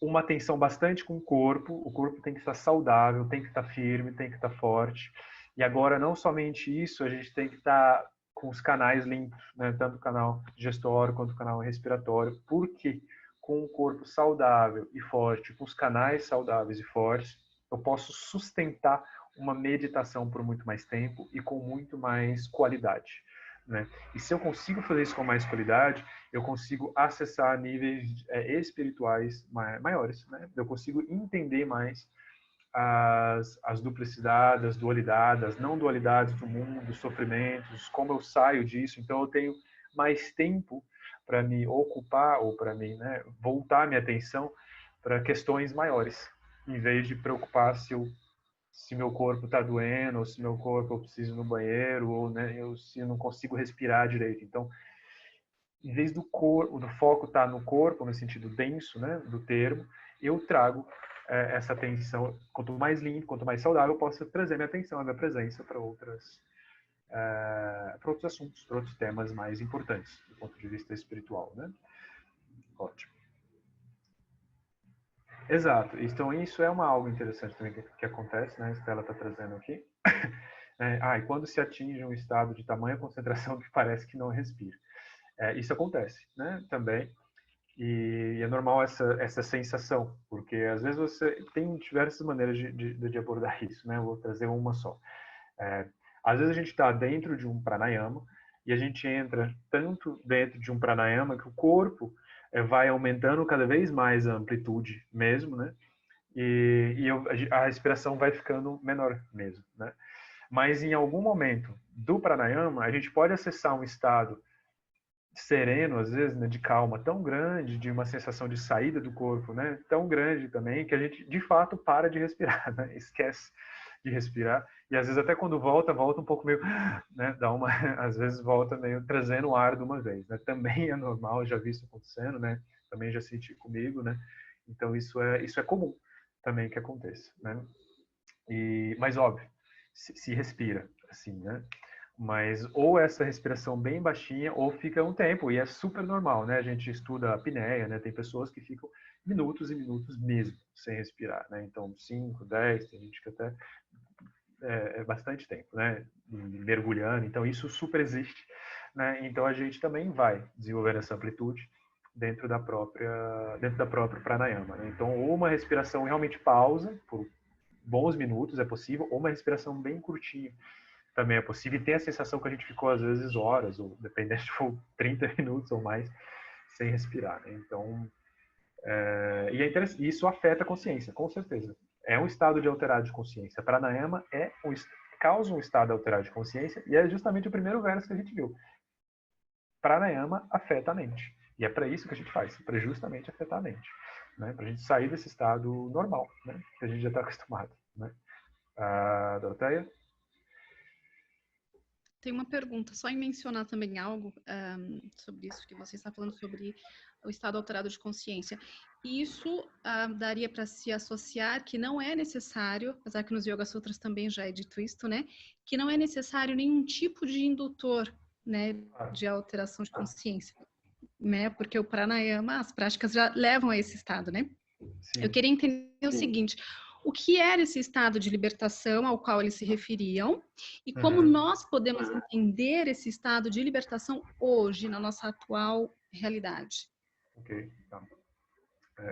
Uma atenção bastante com o corpo tem que estar saudável, tem que estar firme, tem que estar forte. E agora, não somente isso, a gente tem que estar com os canais limpos, né, tanto o canal digestório quanto o canal respiratório, porque com o corpo saudável e forte, com os canais saudáveis e fortes, eu posso sustentar uma meditação por muito mais tempo e com muito mais qualidade, né? E se eu consigo fazer isso com mais qualidade, eu consigo acessar níveis espirituais maiores, né? Eu consigo entender mais as duplicidades, as dualidades, as não dualidades do mundo, dos sofrimentos, como eu saio disso. Então eu tenho mais tempo para me ocupar ou para me, né, voltar minha atenção para questões maiores, em vez de preocupar se meu corpo está doendo, ou se meu corpo eu preciso ir no banheiro, ou né, se eu não consigo respirar direito. Então, em vez do foco estar no corpo, no sentido denso, né, do termo, eu trago essa atenção. Quanto mais limpo, quanto mais saudável, eu posso trazer minha atenção, a minha presença para para outros assuntos, para outros temas mais importantes do ponto de vista espiritual, né? Ótimo. Exato. Então isso é algo interessante também que acontece, né? A Estela está trazendo aqui. E quando se atinge um estado de tamanha concentração que parece que não respira. Isso acontece, né? Também. E é normal essa sensação, porque às vezes você tem diversas maneiras de abordar isso, né? Eu vou trazer uma só. Às vezes a gente está dentro de um pranayama e a gente entra tanto dentro de um pranayama que o corpo vai aumentando cada vez mais a amplitude mesmo, né? A respiração vai ficando menor mesmo, né? Mas em algum momento do pranayama, a gente pode acessar um estado sereno, às vezes, né, de calma tão grande, de uma sensação de saída do corpo, né, tão grande também, que a gente, de fato, para de respirar, né, esquece de respirar, e às vezes até quando volta um pouco meio, né, às vezes volta meio trazendo o ar de uma vez, né, também é normal, já vi isso acontecendo, né, também já senti comigo, né, então isso é comum também que aconteça, né. Mas óbvio, se respira, assim, né? Mas ou essa respiração bem baixinha, ou fica um tempo, e é super normal, né? A gente estuda a apneia, né? Tem pessoas que ficam minutos e minutos mesmo sem respirar, né? Então, 5, 10, tem gente que até é bastante tempo, né? Mergulhando, então isso super existe, né? Então a gente também vai desenvolver essa amplitude dentro da própria pranayama, né? Então, ou uma respiração realmente pausa por bons minutos é possível, ou uma respiração bem curtinha também é possível, e tem a sensação que a gente ficou às vezes horas, ou dependendo se for 30 minutos ou mais, sem respirar, né? Então, e isso afeta a consciência, com certeza. É um estado de alterado de consciência. Pranayama causa um estado alterado de consciência, e é justamente o primeiro verso que a gente viu. Pranayama afeta a mente. E é para isso que a gente faz, para justamente afetar a mente. Né? Para a gente sair desse estado normal, né? Que a gente já está acostumado. Né? Doroteia? Tem uma pergunta, só em mencionar também algo sobre isso que você está falando, sobre o estado alterado de consciência. Isso daria para se associar que não é necessário, apesar que nos Yoga Sutras também já é dito isto, né? Que não é necessário nenhum tipo de indutor, né? De alteração de consciência, né? Porque o pranayama, as práticas já levam a esse estado, né? Sim. Eu queria entender o seguinte: o que era esse estado de libertação ao qual eles se referiam e como nós podemos entender esse estado de libertação hoje, na nossa atual realidade? Ok, tá.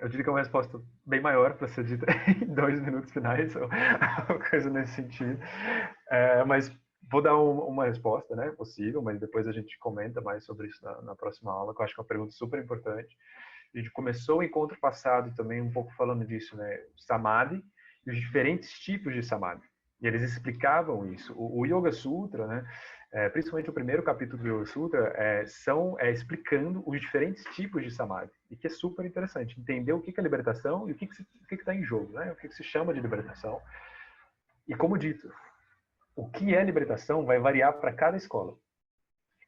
Eu diria que é uma resposta bem maior para ser dita em 2 minutos finais, ou coisa nesse sentido. Mas vou dar uma resposta, né, possível, mas depois a gente comenta mais sobre isso na próxima aula, que eu acho que é uma pergunta super importante. A gente começou o encontro passado também um pouco falando disso, né, Samadhi e os diferentes tipos de Samadhi. E eles explicavam isso. O Yoga Sutra, né, principalmente o primeiro capítulo do Yoga Sutra, são explicando os diferentes tipos de Samadhi. E que é super interessante, entender o que é libertação e o que está em jogo, né, o que se chama de libertação. E como dito, o que é libertação vai variar para cada escola.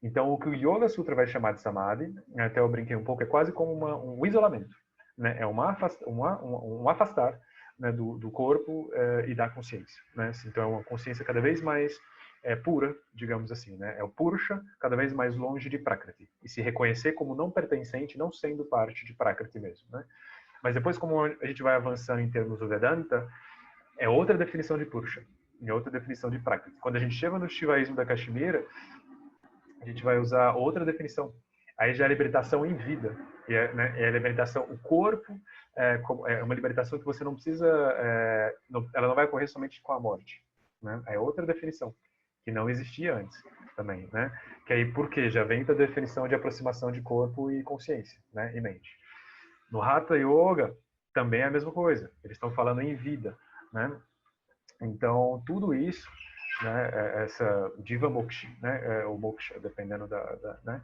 Então, o que o Yoga Sutra vai chamar de Samadhi, até eu brinquei um pouco, é quase como um isolamento. Né? É um afastar, né, do corpo e da consciência. Né? Então, é uma consciência cada vez mais pura, digamos assim. Né? É o Purusha cada vez mais longe de Prakriti. E se reconhecer como não pertencente, não sendo parte de Prakriti mesmo. Né? Mas depois, como a gente vai avançando em termos do Vedanta, é outra definição de Purusha. É outra definição de Prakriti. Quando a gente chega no Shivaísmo da Kashmira, a gente vai usar outra definição. Aí já é libertação em vida. É a libertação, o corpo é uma libertação que você não precisa, ela não vai ocorrer somente com a morte. Né? É outra definição, que não existia antes também. Né? Que aí, por quê? Já vem da definição de aproximação de corpo e consciência, né? E mente. No Hatha Yoga, também é a mesma coisa. Eles estão falando em vida. Né? Então, tudo isso, né, essa Diva Moksha, né, o Moksha, dependendo né?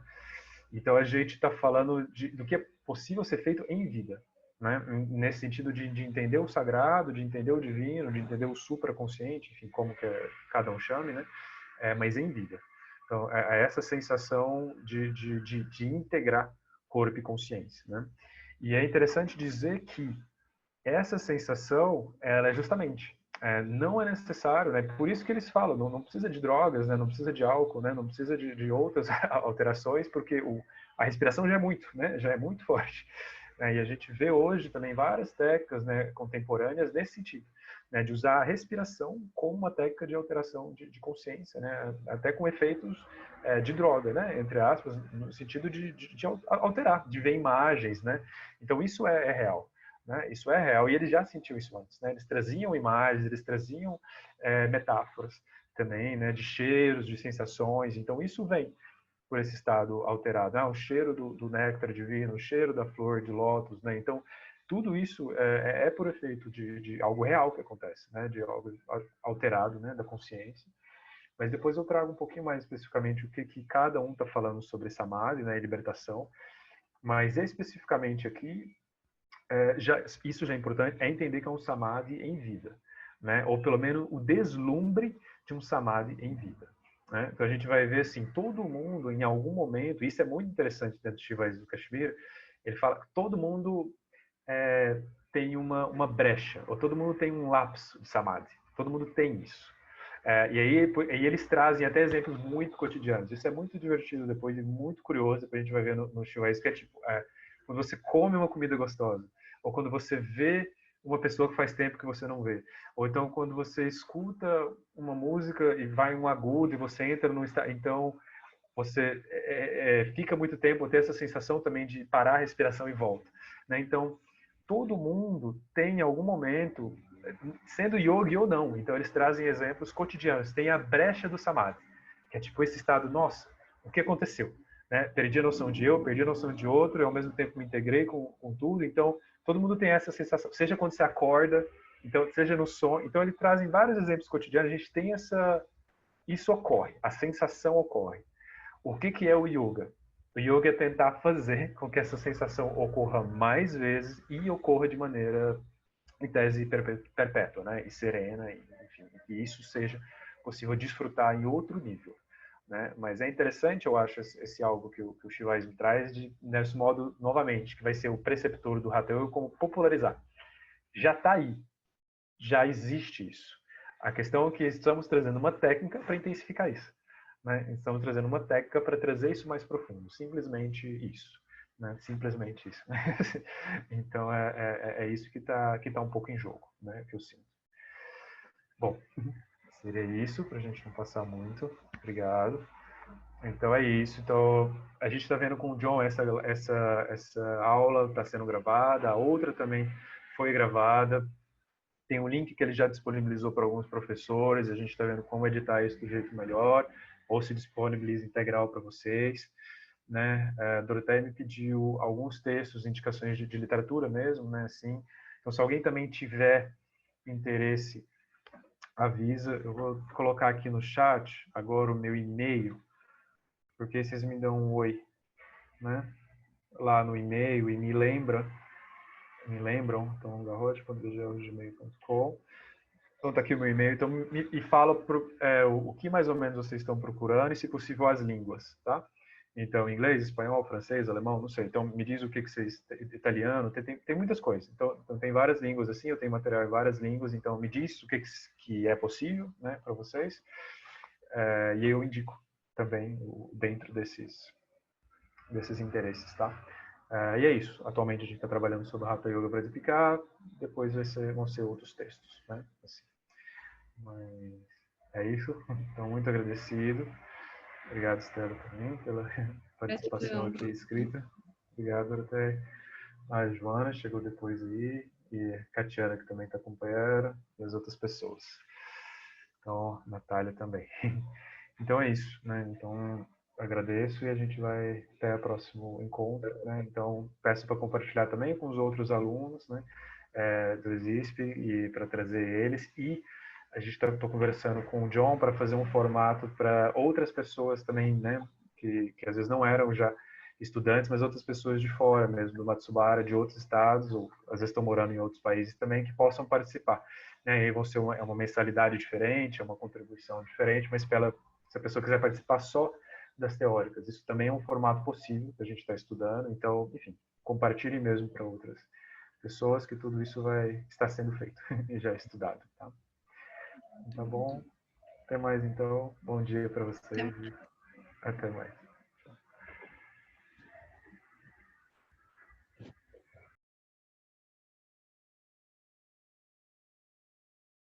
Então, a gente está falando do que é possível ser feito em vida, né? Nesse sentido de entender o sagrado, de entender o divino, de entender o supraconsciente, enfim, como que cada um chame, né? Mas em vida. Então, é essa sensação de integrar corpo e consciência, né? E é interessante dizer que essa sensação, ela é justamente não é necessário, né? Por isso que eles falam, não precisa de drogas, né? Não precisa de álcool, né? Não precisa de outras alterações, porque a respiração já é muito, né? Já é muito forte. E a gente vê hoje também várias técnicas, né, contemporâneas nesse sentido, né? De usar a respiração como uma técnica de alteração de consciência, né? Até com efeitos de droga, né? Entre aspas, no sentido de alterar, de ver imagens, né? Então isso é real. Né? Isso é real, e eles já sentiam isso antes. Né? Eles traziam imagens, eles traziam metáforas também, né? De cheiros, de sensações. Então, isso vem por esse estado alterado. O cheiro do néctar divino, o cheiro da flor de lótus. Né? Então, tudo isso é por efeito de algo real que acontece, né? De algo alterado, né? Da consciência. Mas depois eu trago um pouquinho mais especificamente o que cada um está falando sobre Samadhi, né? E libertação. Mas especificamente aqui, isso já é importante, é entender que é um samadhi em vida, né? Ou pelo menos o deslumbre de um samadhi em vida. Né? Então a gente vai ver assim, todo mundo em algum momento, isso é muito interessante dentro do Shivaísmo do Kashmir, ele fala que todo mundo tem uma brecha, ou todo mundo tem um lapso de samadhi. Todo mundo tem isso. E aí eles trazem até exemplos muito cotidianos. Isso é muito divertido depois e muito curioso, que a gente vai ver no Shivaísmo, que é tipo, quando você come uma comida gostosa, ou quando você vê uma pessoa que faz tempo que você não vê, ou então quando você escuta uma música e vai um agudo e você entra no estado, então você fica muito tempo, tem essa sensação também de parar a respiração e volta, né? Então todo mundo tem em algum momento, sendo yogi ou não, então eles trazem exemplos cotidianos. Tem a brecha do samadhi, que é tipo esse estado, nossa, o que aconteceu? Né? Perdi a noção de eu, perdi a noção de outro, e ao mesmo tempo me integrei com tudo. Então todo mundo tem essa sensação, seja quando você acorda, então seja no sonho. Então eles trazem vários exemplos cotidianos. A gente tem isso ocorre, a sensação ocorre. O que é o yoga? O yoga é tentar fazer com que essa sensação ocorra mais vezes e ocorra de maneira, em tese, perpétua, né? E serena, enfim, que isso seja possível desfrutar em outro nível. Né? Mas é interessante, eu acho, esse algo que o Shivaísmo traz, nesse modo, novamente, que vai ser o preceptor do Hatha Yoga, como popularizar. Já está aí, já existe isso. A questão é que estamos trazendo uma técnica para intensificar isso. Né? Estamos trazendo uma técnica para trazer isso mais profundo. Simplesmente isso. Né? Simplesmente isso. Então, é isso que tá um pouco em jogo, né? Que eu sinto. Bom, seria isso, para a gente não passar muito. Obrigado. Então, é isso. Então, a gente está vendo com o John essa aula está sendo gravada, a outra também foi gravada. Tem um link que ele já disponibilizou para alguns professores, a gente está vendo como editar isso do jeito melhor, ou se disponibiliza integral para vocês. Né? A Doroteia me pediu alguns textos, indicações de literatura mesmo, né? Assim, então, se alguém também tiver interesse, avisa. Eu vou colocar aqui no chat agora o meu e-mail, porque vocês me dão um oi, né? Lá no e-mail e me lembram, então, garrote.bgl.gmail.com. Então tá aqui o meu e-mail, então me fala o que mais ou menos vocês estão procurando e, se possível, as línguas, tá? Então, inglês, espanhol, francês, alemão, não sei. Então, me diz o que vocês... Italiano, tem muitas coisas. Então, tem várias línguas assim, eu tenho material em várias línguas, então me diz o que é possível, né, para vocês. E eu indico também dentro desses interesses, tá? E é isso. Atualmente a gente está trabalhando sobre Hatha Yoga para explicar, depois vão ser outros textos, né? Assim. Mas é isso. Então, muito agradecido. Obrigado, Estela, também, pela participação aqui escrita. Obrigado, até a Joana, chegou depois aí, e a Catiana, que também está acompanhando, e as outras pessoas. Então, a Natália também. Então, é isso, né? Então, agradeço e a gente vai até o próximo encontro, né? Então, peço para compartilhar também com os outros alunos, né? Do ESISP, e para trazer eles. E a gente está conversando com o John para fazer um formato para outras pessoas também, né? Que às vezes não eram já estudantes, mas outras pessoas de fora mesmo, do Matsubara, de outros estados, ou às vezes estão morando em outros países também, que possam participar. Né? E aí vão ser uma mensalidade diferente, é uma contribuição diferente, mas se a pessoa quiser participar só das teóricas, isso também é um formato possível que a gente está estudando. Então, enfim, compartilhe mesmo para outras pessoas que tudo isso está sendo feito e já estudado. Tá bom? Até mais, então. Bom dia para vocês e até mais.